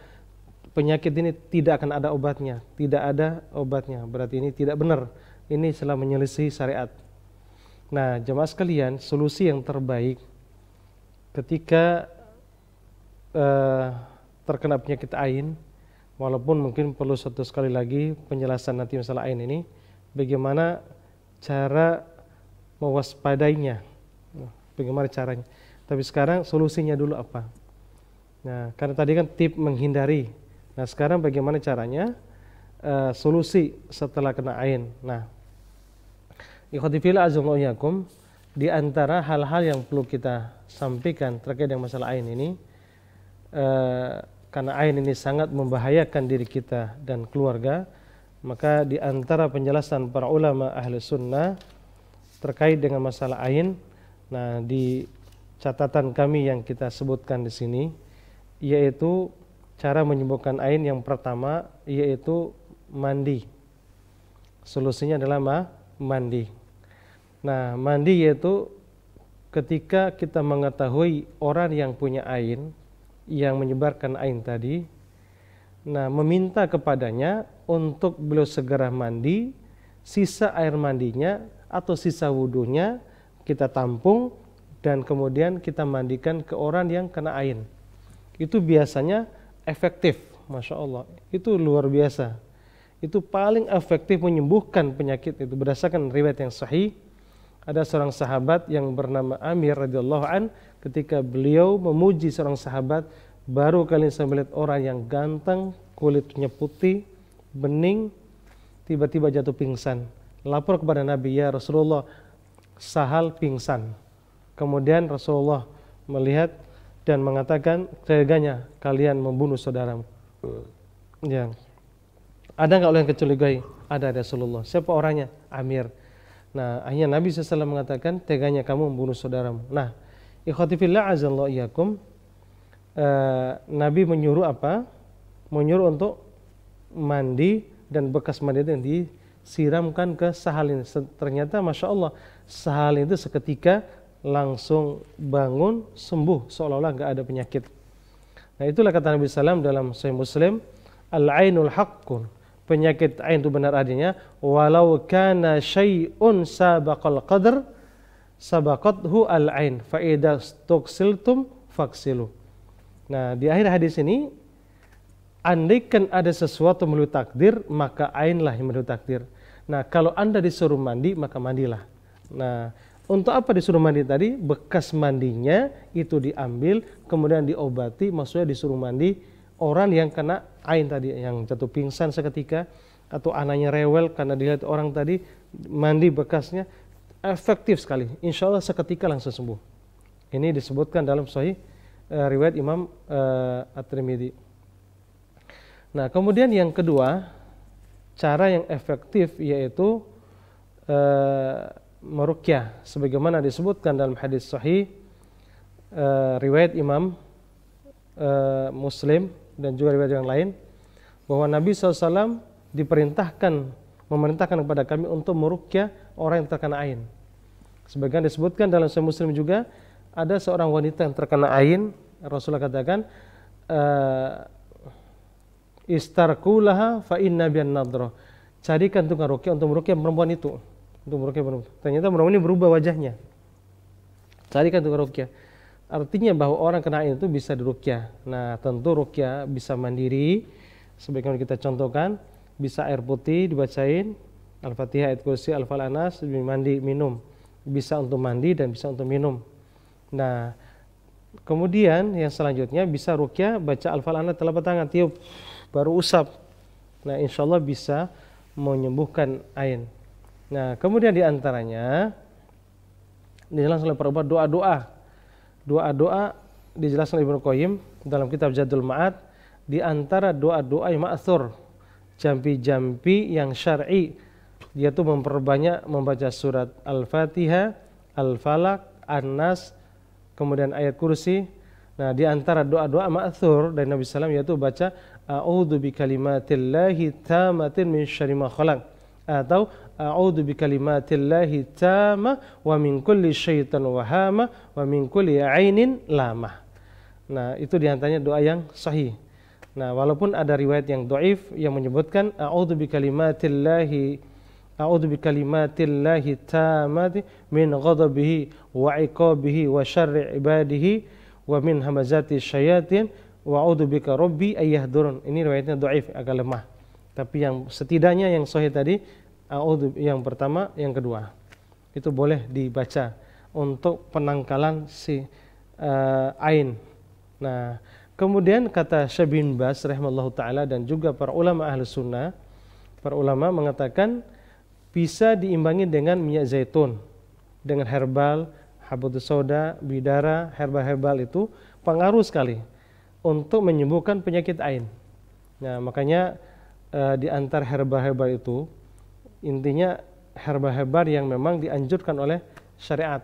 penyakit ini tidak akan ada obatnya, tidak ada obatnya, berarti ini tidak benar. Ini telah menyelisih syariat. Nah, jemaah sekalian, solusi yang terbaik ketika terkena penyakit ain, walaupun mungkin perlu satu sekali lagi penjelasan nanti masalah ain ini, bagaimana cara mewaspadainya, bagaimana caranya. Tapi sekarang solusinya dulu apa? Nah, karena tadi kan tip menghindari. Nah, sekarang bagaimana caranya solusi setelah kena ain. Nah, ikhwati fillah azza wa jalla, di antara hal-hal yang perlu kita sampaikan terkait dengan masalah ain ini, karena ain ini sangat membahayakan diri kita dan keluarga, maka di antara penjelasan para ulama ahli sunnah terkait dengan masalah ain, nah di catatan kami yang kita sebutkan di sini, yaitu cara menyembuhkan ain yang pertama yaitu mandi. Solusinya adalah mandi. Nah, mandi yaitu ketika kita mengetahui orang yang punya ain, yang menyebarkan ain tadi, nah meminta kepadanya untuk beliau segera mandi, sisa air mandinya atau sisa wudunya kita tampung dan kemudian kita mandikan ke orang yang kena ain. Itu biasanya efektif, Masya Allah. Itu luar biasa. Itu paling efektif menyembuhkan penyakit itu. Berdasarkan riwayat yang sahih, ada seorang sahabat yang bernama Amir radhiyallahu an, ketika beliau memuji seorang sahabat, baru kali saya melihat orang yang ganteng, kulitnya putih, bening, tiba-tiba jatuh pingsan. Lapor kepada Nabi, ya Rasulullah, Sahal pingsan. Kemudian Rasulullah melihat dan mengatakan, teganya kalian membunuh saudaramu. Ya. Ada nggak orang yang kecurigai? Ada Rasulullah. Siapa orangnya? Amir. Nah, akhirnya Nabi SAW mengatakan, teganya kamu membunuh saudaramu. Nah, ikhwati fillah azallahu iyyakum, Nabi menyuruh apa? Menyuruh untuk mandi, dan bekas mandi itu yang disiramkan ke sahal ini. Ternyata Masya Allah, sahal itu seketika langsung bangun, sembuh, seolah-olah nggak ada penyakit. Nah, itulah kata Nabi SAW dalam Sahih Muslim, al-ainul haqqun. Penyakit ain itu benar adanya, walau kana syai'un sabaqal qadr sabaqathu al-ain fa idza tughsiltum faghsilu. Nah, di akhir hadis ini, andaikan ada sesuatu melalui takdir, maka ainlah yang melalui takdir. Nah, kalau Anda disuruh mandi, maka mandilah. Nah, untuk apa disuruh mandi tadi? Bekas mandinya itu diambil, kemudian diobati, maksudnya disuruh mandi orang yang kena ain tadi, yang jatuh pingsan seketika, atau anaknya rewel karena dilihat orang tadi, mandi bekasnya, efektif sekali. Insya Allah seketika langsung sembuh. Ini disebutkan dalam Sahih riwayat Imam At-Tirmidzi. Nah, kemudian yang kedua, cara yang efektif yaitu meruqyah, sebagaimana disebutkan dalam hadis Sahih riwayat Imam Muslim dan juga riwayat yang lain bahwa Nabi SAW memerintahkan kepada kami untuk meruqyah orang yang terkena ain. Sebagian disebutkan dalam Sahih Muslim juga ada seorang wanita yang terkena ain, Rasulullah katakan istarqulaha fa inna bian nadrah. Carikan tukang ruqyah untuk meruqyah perempuan itu. Untuk meruqyah perempuan. Ternyata perempuan ini berubah wajahnya. Carikan tukang ruqyah. Artinya bahwa orang kena ain itu bisa diruqyah. Nah, tentu ruqyah bisa mandiri. Sebagaimana kita contohkan, bisa air putih dibacain, Al-Fatihah, ayat kursi, Al-Falaq, Nas, mandi, minum. Bisa untuk mandi dan bisa untuk minum. Nah, kemudian yang selanjutnya bisa ruqyah baca Al-Falaq, Nas, telapak tangan, tiup, baru usap. Nah, insya Allah bisa menyembuhkan ain. Nah, kemudian diantaranya dijelaskan oleh para ulama doa-doa dijelaskan Ibnu Qayyim dalam kitab Zadul Ma'ad, di antara doa-doa yang ma'thur, jampi-jampi yang syar'i, yaitu memperbanyak membaca surat Al-Fatihah, Al-Falaq, An-Nas, kemudian ayat kursi. Nah, di antara doa-doa ma'thur dari Nabi SAW yaitu baca a'udzu bikalimatillahi tammatin min syarri ma khalaq, atau a'udzu bikalimatillahi tamma wa min kulli syaitan wahama wa min kulli ainin lamah. Nah, itu diantaranya doa yang sahih. Nah, walaupun ada riwayat yang dhaif yang menyebutkan a'udzu bikalimatillahi tammati min ghadabihi wa iqabihi wa syarri ibadihi wa min hamazati syayatin wa a'udzu bika rabbi ayyahdurun. Ini riwayatnya dhaif, agak lemah. Tapi yang setidaknya yang sahih tadi a'udzu yang pertama, yang kedua. Itu boleh dibaca untuk penangkalan si ain. Nah, kemudian kata Syekh bin Baz rahimallahu taala dan juga para ulama ahli sunnah, para ulama mengatakan bisa diimbangi dengan minyak zaitun, dengan herbal, habatus sauda, bidara, herbal-herbal itu pengaruh sekali untuk menyembuhkan penyakit ain. Nah, makanya di antara herbal-herbal itu intinya herbal-herbal yang memang dianjurkan oleh syariat.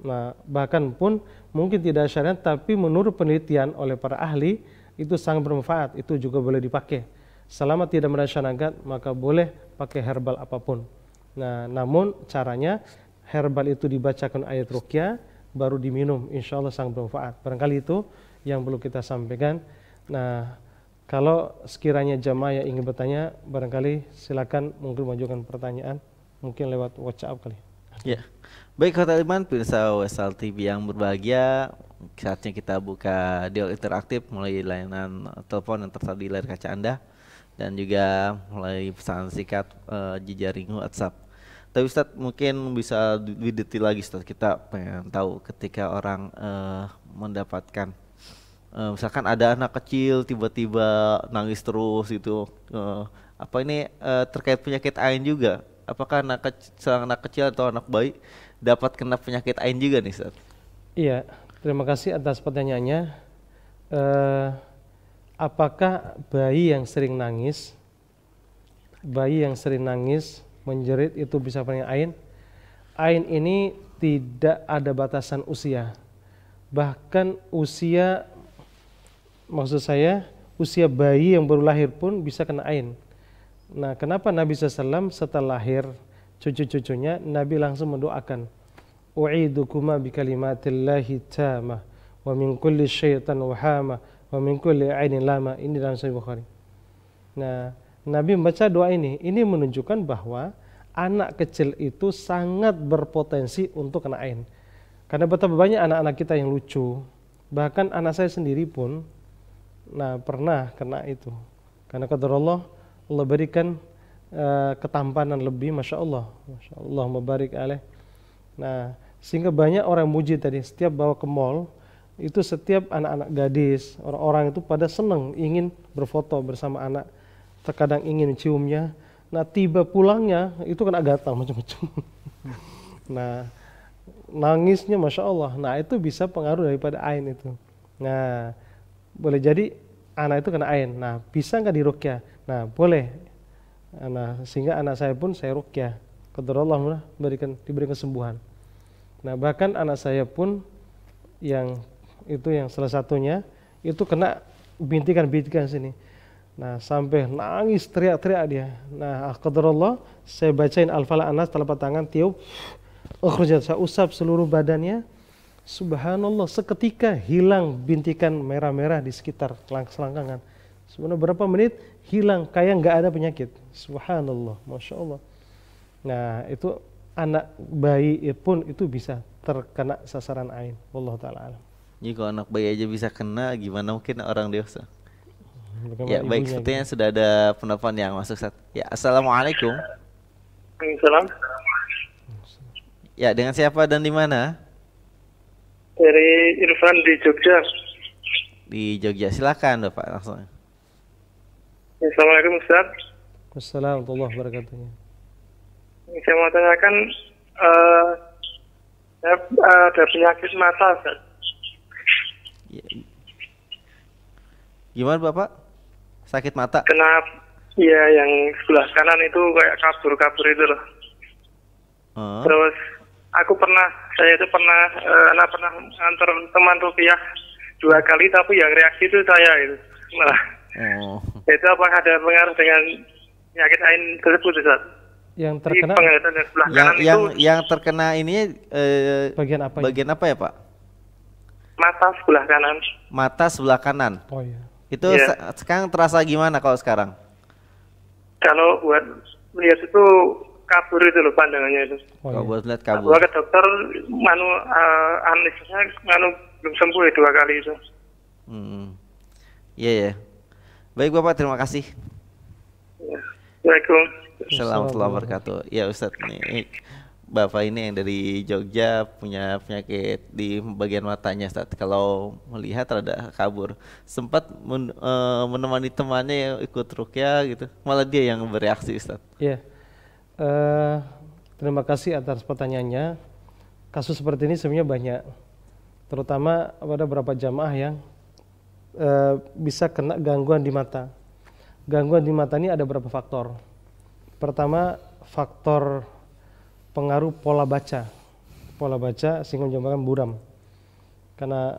Nah, bahkan pun mungkin tidak syariat, tapi menurut penelitian oleh para ahli itu sangat bermanfaat, itu juga boleh dipakai. Selama tidak merasakan maka boleh pakai herbal apapun. Nah, namun caranya herbal itu dibacakan ayat ruqyah baru diminum, insya Allah sangat bermanfaat. Barangkali itu yang perlu kita sampaikan. Nah, kalau sekiranya jamaah yang ingin bertanya, barangkali silakan mungkin mengajukan pertanyaan, mungkin lewat WhatsApp kali. Ya, baik Kota Iman, pemirsa Wesal TV yang berbahagia, saatnya kita buka dialog interaktif melalui layanan telepon yang tertera di layar kaca Anda dan juga melalui pesan singkat jejaring WhatsApp. Tapi Ustaz mungkin bisa lebih detail lagi Ustaz, kita pengen tahu ketika orang mendapatkan misalkan ada anak kecil tiba-tiba nangis terus itu, apa ini terkait penyakit ain juga? Apakah anak kecil atau anak bayi dapat kena penyakit ain juga nih Ustaz? Iya, terima kasih atas pertanyaannya. Apakah bayi yang sering nangis, menjerit itu bisa punya ain? Ain ini tidak ada batasan usia. Bahkan maksud saya usia bayi yang baru lahir pun bisa kena ain. Nah, kenapa Nabi SAW setelah lahir cucu-cucunya, Nabi langsung mendoakan, u'idukuma bikalimatillahi tamah wa min kulli syaitan wahama wa min kulli ainin lama. Ini dalam Sahih Bukhari. Nah, Nabi membaca doa ini menunjukkan bahwa anak kecil itu sangat berpotensi untuk kena ain. Karena betapa banyak anak-anak kita yang lucu. Bahkan anak saya sendiri pun pernah kena itu. Karena qadarullah Allah berikan ketampanan lebih, masya Allah mubarik alaih. Nah, sehingga banyak orang muji tadi, setiap bawa ke mall itu setiap anak-anak gadis, orang-orang itu pada senang ingin berfoto bersama anak, terkadang ingin ciumnya. Nah, tiba pulangnya itu kena gatal macam-macam. Nah, nangisnya masya Allah. Nah, itu bisa pengaruh daripada ain itu. Nah, boleh jadi anak itu kena ain. Nah, bisa nggak diruqyah? Nah, boleh. Nah, sehingga anak saya pun saya ruqyah. Qadarullah diberi kesembuhan. Nah, bahkan anak saya pun yang salah satunya itu kena bintikan sini. Nah, sampai nangis teriak-teriak dia. Nah, qadarullah saya bacain Al-Falaq An-Nas telapak tangan tiup, saya usap seluruh badannya. Subhanallah, seketika hilang bintikan merah-merah di sekitar selangkangan. Sebenarnya berapa menit hilang kayak nggak ada penyakit. Subhanallah, masya Allah. Nah, itu anak bayi pun itu bisa terkena sasaran ain. Wallahu taala alam. Jadi kalau anak bayi aja bisa kena, gimana mungkin orang dewasa? Bagaimana Ya baik, ibunya sepertinya gitu. sudah ada penelpon yang masuk, Ustaz. Ya, assalamualaikum. Waalaikumsalam. Ya, dengan siapa dan di mana? Dari Irfan di Jogja. Di Jogja, silakan Bapak langsung. Assalamualaikum Ustaz. Wassalamualaikum warahmatullahi wabarakatuh. Saya mau tanyakan, saya ada penyakit mata Ustaz. Ya. Gimana Bapak? Sakit mata? Kenapa? Iya, yang sebelah kanan itu kayak kabur-kabur itu loh. Terus saya itu pernah antar teman rupiah 2 kali, tapi yang reaksi itu saya itu malah. Itu apakah ada pengaruh dengan penyakit ain tersebut Ustaz? Yang terkena penglihatan yang sebelah kanan yang terkena ini bagian apa? Bagian apa ya Pak? Mata sebelah kanan. Mata sebelah kanan. Oh iya. Itu sekarang terasa gimana kalau sekarang? Kalau buat lihat itu kabur itu loh pandangannya itu. Kalau buat lihat kabur. Gua ke dokter, anesnya belum sembuh ya 2 kali itu. Iya ya. Baik Bapak, terima kasih. Ya. Assalamualaikum. Assalamualaikum warahmatullahi wabarakatuh. Ya Ustadz, nih Bapak ini yang dari Jogja punya penyakit di bagian matanya Ustadz. Kalau melihat rada kabur. Sempat menemani temannya yang ikut ruqyah gitu. Malah dia yang bereaksi Ustadz. Iya. Terima kasih atas pertanyaannya. Kasus seperti ini sebenarnya banyak. Terutama pada beberapa jamaah yang bisa kena gangguan di mata. Gangguan di mata ini ada beberapa faktor. Pertama, faktor pengaruh pola baca sehingga menyebabkan buram. Karena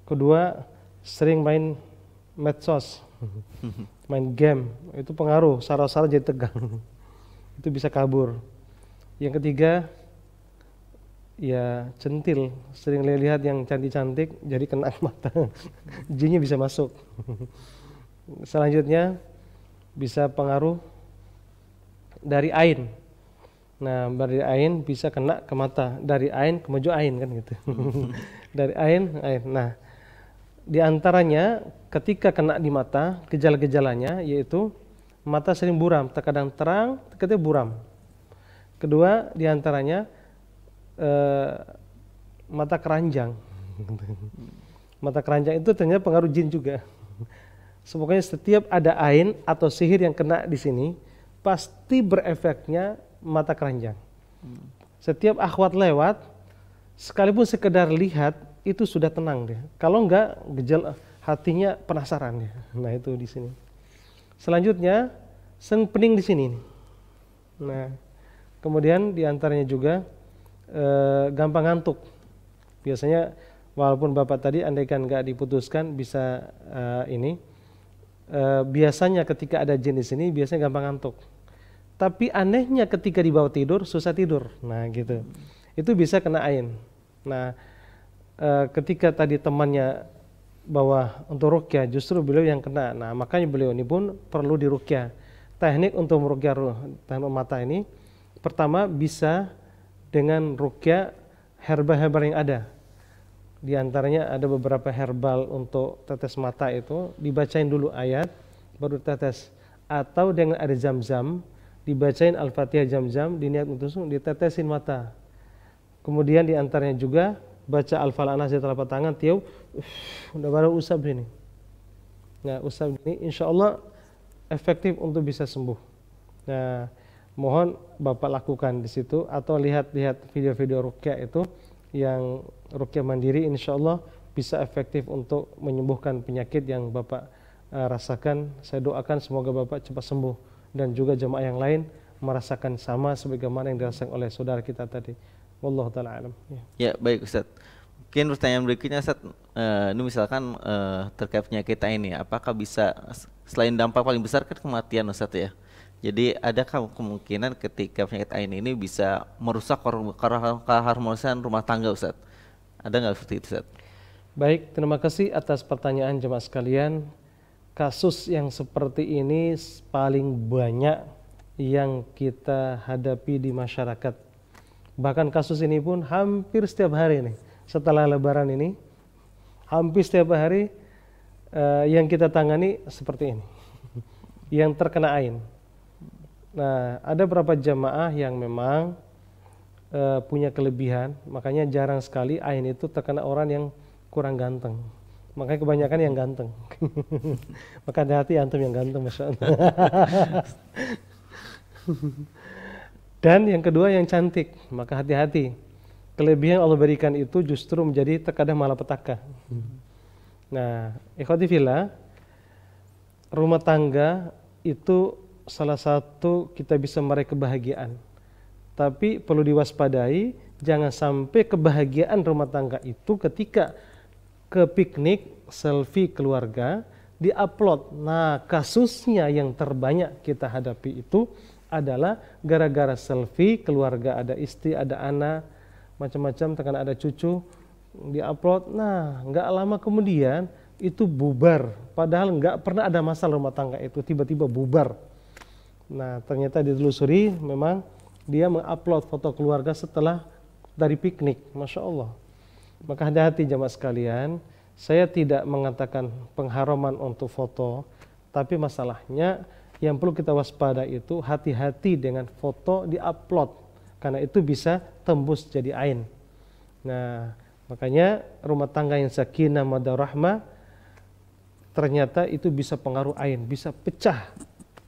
kedua, sering main medsos, main game, itu pengaruh, saraf-saraf jadi tegang, itu bisa kabur. Yang ketiga, ya centil, sering lihat yang cantik-cantik jadi kena mata, jinnya bisa masuk. Selanjutnya bisa pengaruh dari ain. Nah, dari ain bisa kena ke mata, dari ain ke menuju ain kan gitu. Dari ain. Nah, di antaranya ketika kena di mata, gejala-gejalanya yaitu mata sering buram, terkadang terang, terkadang buram. Kedua, di antaranya mata keranjang. Mata keranjang itu ternyata pengaruh jin juga. Pokoknya setiap ada ain atau sihir yang kena di sini, pasti berefeknya mata keranjang. Setiap akhwat lewat, sekalipun sekedar lihat, itu sudah tenang dia. Kalau enggak, gejala hatinya penasaran dia. Nah itu di sini. Selanjutnya, seng pening di sini. Nah, kemudian diantaranya juga gampang ngantuk. Biasanya, walaupun Bapak tadi andaikan enggak diputuskan bisa biasanya ketika ada jin di sini, biasanya gampang ngantuk. Tapi anehnya ketika dibawa tidur, susah tidur. Nah gitu. Itu bisa kena ain. Nah ketika tadi temannya bawa untuk ruqyah, justru beliau yang kena. Nah makanya beliau ini pun perlu diruqyah. Teknik untuk meruqyah teknik mata ini, pertama bisa dengan ruqyah herbal-herbal yang ada. Di antaranya ada beberapa herbal untuk tetes mata itu, dibacain dulu ayat, baru tetes. Atau dengan ada zam-zam, dibacain Al-Fatihah zam-zam, diniat untuk ditetesin mata. Kemudian di antaranya juga baca Al-Falaq An-Nas di telapak tangan, tiup, udah baru usap sini. Nah, usap ini insya Allah efektif untuk bisa sembuh. Nah, mohon Bapak lakukan di situ atau lihat-lihat video-video ruqyah itu yang ruqyah mandiri, insya Allah bisa efektif untuk menyembuhkan penyakit yang Bapak rasakan. Saya doakan semoga Bapak cepat sembuh. Dan juga jemaah yang lain merasakan sama sebagaimana yang dirasakan oleh saudara kita tadi. Wallahu ta'ala alam. Ya baik Ustaz. Mungkin pertanyaan berikutnya Ustaz, ini misalkan terkait penyakit AIN, apakah bisa selain dampak paling besar kan kematian Ustaz ya. Jadi adakah kemungkinan ketika penyakit AIN ini bisa merusak keharmonisan rumah tangga Ustaz? Ada nggak seperti itu Ustaz? Baik, terima kasih atas pertanyaan jemaah sekalian. Kasus yang seperti ini paling banyak yang kita hadapi di masyarakat. Bahkan kasus ini pun hampir setiap hari nih. Setelah Lebaran ini, hampir setiap hari yang kita tangani seperti ini, yang terkena AIN. Nah, ada beberapa jamaah yang memang punya kelebihan, makanya jarang sekali AIN itu terkena orang yang kurang ganteng. Makanya kebanyakan yang ganteng. Maka hati-hati antum yang ganteng, Masya Allah. Dan yang kedua yang cantik, maka hati-hati. Kelebihan Allah berikan itu justru menjadi terkadang malapetaka. Nah, ikhwati fillah, rumah tangga itu salah satu kita bisa meraih kebahagiaan. Tapi perlu diwaspadai, jangan sampai kebahagiaan rumah tangga itu ketika ke piknik, selfie keluarga, di-upload. Nah, kasusnya yang terbanyak kita hadapi itu adalah gara-gara selfie keluarga, ada istri, ada anak, macam-macam, tekan ada cucu, di-upload. Nah, nggak lama kemudian itu bubar. Padahal nggak pernah ada masalah rumah tangga itu, tiba-tiba bubar. Nah, ternyata ditelusuri memang dia mengupload foto keluarga setelah dari piknik. Masya Allah. Maka hati-hati jamaah sekalian, saya tidak mengatakan pengharaman untuk foto, tapi masalahnya yang perlu kita waspada itu hati-hati dengan foto di-upload, karena itu bisa tembus jadi AIN. Nah, makanya rumah tangga yang sakinah mawaddah rahmah ternyata itu bisa pengaruh AIN, bisa pecah,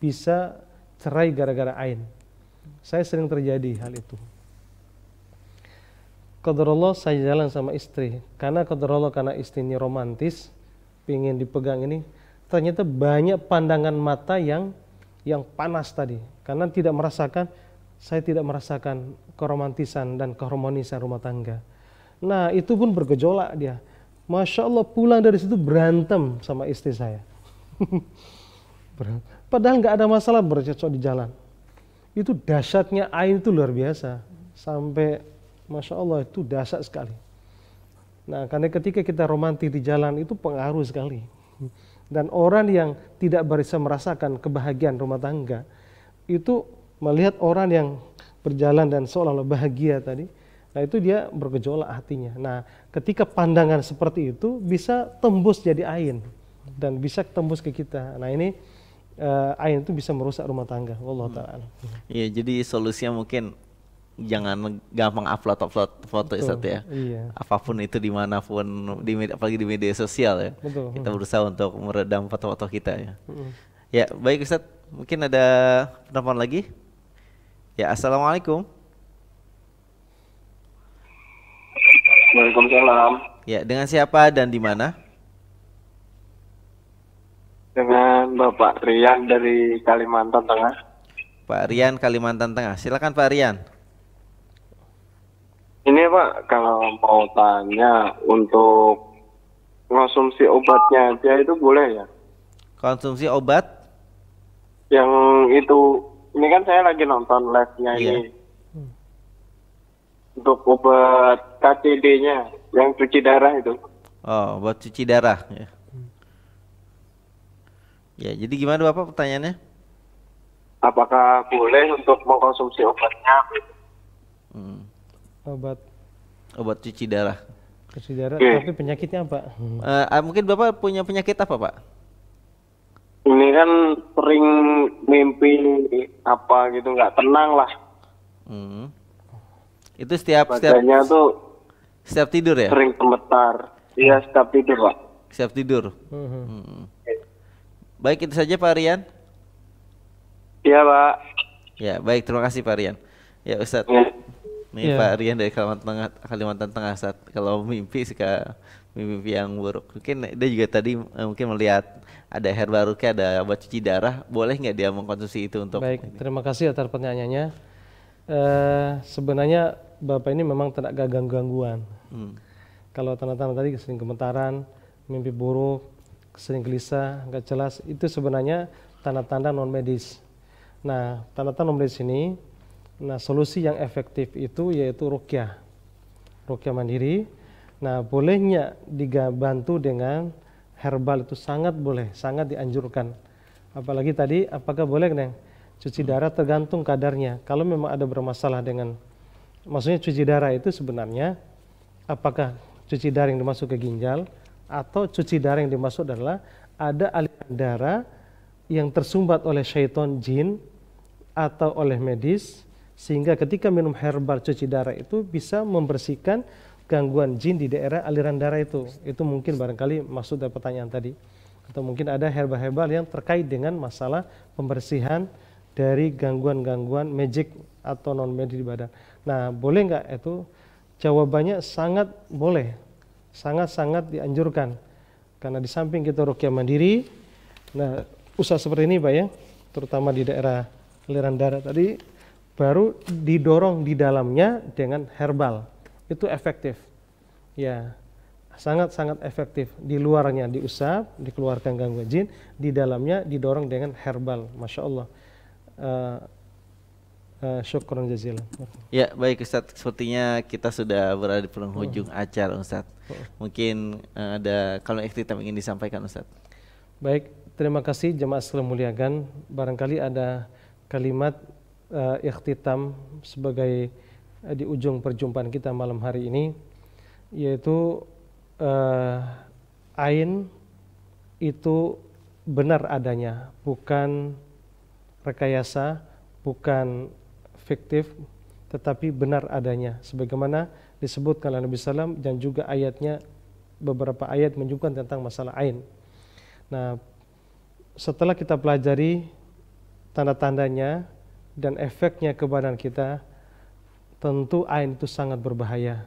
bisa cerai gara-gara AIN. Saya sering terjadi hal itu. Qadarullah saya jalan sama istri, karena qadarullah karena istrinya romantis, pingin dipegang ini, ternyata banyak pandangan mata yang panas tadi, karena saya tidak merasakan keromantisan dan keharmonisan rumah tangga. Nah, itu pun bergejolak dia. Masya Allah, pulang dari situ berantem sama istri saya. Padahal nggak ada masalah, bercocok di jalan. Itu dahsyatnya AIN itu luar biasa, sampai Masya Allah itu dahsyat sekali. Nah, karena ketika kita romantis di jalan itu pengaruh sekali. Dan orang yang tidak bisa merasakan kebahagiaan rumah tangga itu melihat orang yang berjalan dan seolah-olah bahagia tadi, nah itu dia bergejolak hatinya. Nah, ketika pandangan seperti itu bisa tembus jadi AIN dan bisa tembus ke kita. Nah, ini AIN itu bisa merusak rumah tangga. Wallahu ta'ala. Iya, jadi solusinya mungkin jangan gampang upload foto Ustaz ya. Iya. Apapun itu dimanapun, apalagi di media sosial ya. Betul. Kita berusaha untuk meredam foto-foto kita ya. Ya, baik Ustaz. Mungkin ada penelpon lagi? Ya, assalamualaikum. Waalaikumsalam. Ya, dengan siapa dan di mana? Dengan Bapak Rian dari Kalimantan Tengah. Pak Rian, Kalimantan Tengah. Silakan Pak Rian. Ini Pak, kalau mau tanya untuk konsumsi obatnya aja itu boleh ya? Konsumsi obat? Yang itu, ini kan saya lagi nonton live-nya ini. Untuk obat KCD-nya, yang cuci darah itu. Oh, buat cuci darah ya. Ya, jadi gimana Bapak pertanyaannya? Apakah boleh untuk mengkonsumsi obatnya? Obat cuci darah. cuci darah, tapi penyakitnya apa? Mungkin Bapak punya penyakit apa Pak? Ini kan sering mimpi apa gitu, nggak tenang lah. Itu setiap tidur ya? Sering gemetar. Iya, setiap tidur Pak. Setiap tidur. Baik, itu saja Pak Rian. Iya Pak. Ya, baik, terima kasih Pak Rian. Ya Ustadz. Nih Pak Rian dari Kalimantan Tengah Ustadz. Kalau mimpi suka mimpi yang buruk. Mungkin dia juga tadi mungkin melihat ada hair baru, ada obat cuci darah. Boleh nggak dia mengkonsumsi itu untuk? Baik, terima kasih atas pertanyaannya. Sebenarnya Bapak ini memang tidak gangguan. Kalau tanda-tanda tadi sering gemetaran, mimpi buruk, sering gelisah, nggak jelas, itu sebenarnya tanda-tanda non medis. Nah, tanda-tanda non medis ini, nah solusi yang efektif itu yaitu ruqyah mandiri. Nah, bolehnya dibantu dengan herbal itu sangat boleh, sangat dianjurkan. Apalagi tadi, apakah boleh Neng? Cuci darah tergantung kadarnya. Kalau memang ada bermasalah dengan, maksudnya cuci darah itu sebenarnya apakah cuci darah yang dimasuk ke ginjal atau cuci darah yang dimasuk adalah ada aliran darah yang tersumbat oleh syaitan jin atau oleh medis, sehingga ketika minum herbal cuci darah itu bisa membersihkan gangguan jin di daerah aliran darah itu. Itu mungkin barangkali maksud dari pertanyaan tadi. Atau mungkin ada herbal-herbal yang terkait dengan masalah pembersihan dari gangguan-gangguan magic atau non medis di badan. Nah, boleh nggak itu? Jawabannya sangat boleh, sangat-sangat dianjurkan. Karena di samping kita ruqyah mandiri, nah usaha seperti ini Pak ya, terutama di daerah aliran darah tadi, baru didorong di dalamnya dengan herbal, itu efektif. Ya, sangat-sangat efektif. Di luarnya diusap, dikeluarkan gangguan jin, di dalamnya didorong dengan herbal. Masya Allah. Syukran jazilan. Ya, baik Ustadz, sepertinya kita sudah berada di penghujung acara Ustadz. Mungkin ada kalau ikhtitam ingin disampaikan Ustadz. Baik, terima kasih jemaah sekalian muliakan. Barangkali ada kalimat ikhtitam sebagai di ujung perjumpaan kita malam hari ini, yaitu ain itu benar adanya, bukan rekayasa, bukan fiktif, tetapi benar adanya sebagaimana disebutkan oleh Nabi SAW dan juga ayatnya, beberapa ayat menunjukkan tentang masalah ain. Nah, setelah kita pelajari tanda-tandanya dan efeknya ke badan kita, tentu ain itu sangat berbahaya,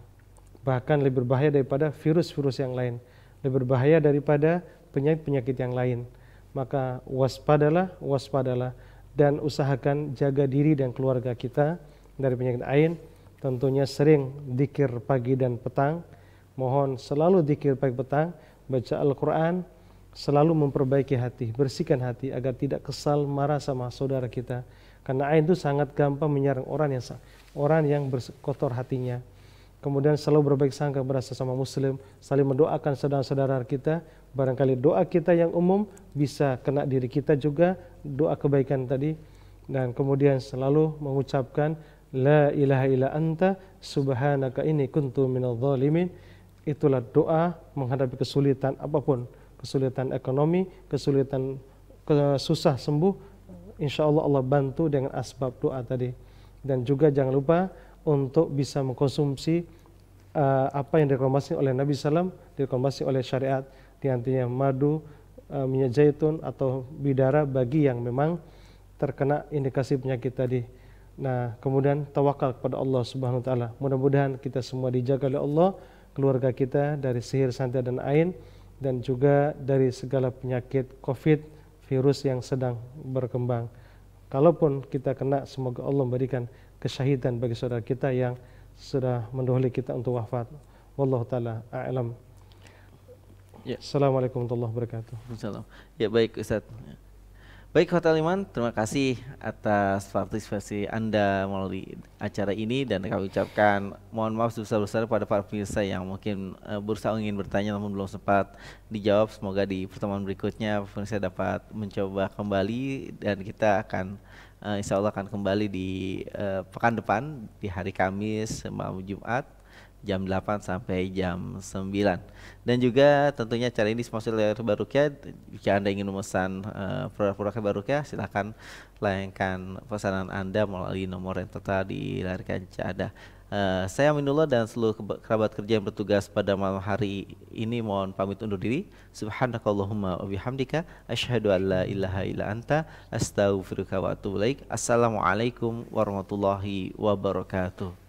bahkan lebih berbahaya daripada virus-virus yang lain, lebih berbahaya daripada penyakit-penyakit yang lain. Maka waspadalah dan usahakan jaga diri dan keluarga kita dari penyakit ain. Tentunya sering dzikir pagi dan petang. Mohon selalu dzikir pagi petang, baca Al-Quran, selalu memperbaiki hati, bersihkan hati agar tidak kesal marah sama saudara kita. Karena ain itu sangat gampang menyerang orang yang berkotor hatinya. Kemudian selalu berbaik sangka kepada sesama muslim, saling mendoakan saudara-saudara kita. Barangkali doa kita yang umum bisa kena diri kita juga, doa kebaikan tadi. Dan kemudian selalu mengucapkan la ilaha illa anta subhanaka inni kuntu minadh dhalimin. Itulah doa menghadapi kesulitan apapun, kesulitan ekonomi, kesulitan susah sembuh, insya Allah Allah bantu dengan asbab doa tadi. Dan juga jangan lupa untuk bisa mengkonsumsi apa yang direkomendasi oleh Nabi SAW, direkomendasi oleh syariat, di antaranya madu, minyak zaitun atau bidara bagi yang memang terkena indikasi penyakit tadi. Nah, kemudian tawakal kepada Allah Subhanahu wa taala. Mudah-mudahan kita semua dijaga oleh Allah, keluarga kita dari sihir, santet dan ain, dan juga dari segala penyakit Covid, virus yang sedang berkembang. Kalaupun kita kena, semoga Allah memberikan kesyahidan bagi saudara kita yang sudah mendahului kita untuk wafat. Wallahu taala a'lam. Ya. Assalamualaikum warahmatullahi wabarakatuh. Ya, baik Ustaz. Baik Hotel Iman, terima kasih atas partisipasi Anda melalui acara ini, dan kami ucapkan mohon maaf sebesar-besar pada para pemirsa yang mungkin berusaha ingin bertanya namun belum sempat dijawab. Semoga di pertemuan berikutnya pemirsa dapat mencoba kembali, dan kita akan insya Allah akan kembali di pekan depan di hari Kamis malam Jumat jam 8 sampai jam 9. Dan juga tentunya acara ini disponsori oleh Barukyah. Jika Anda ingin memesan produk-produk Barukyah, silakan layangkan pesanan Anda melalui nomor yang tertera di layar kaca Anda. Saya Aminullah dan seluruh kerabat kerja yang bertugas pada malam hari ini mohon pamit undur diri. Subhanakallahumma wa bihamdika asyhadu an la ilaha illa anta astaghfiruka wa atubu ilaik. Assalamualaikum warahmatullahi wabarakatuh.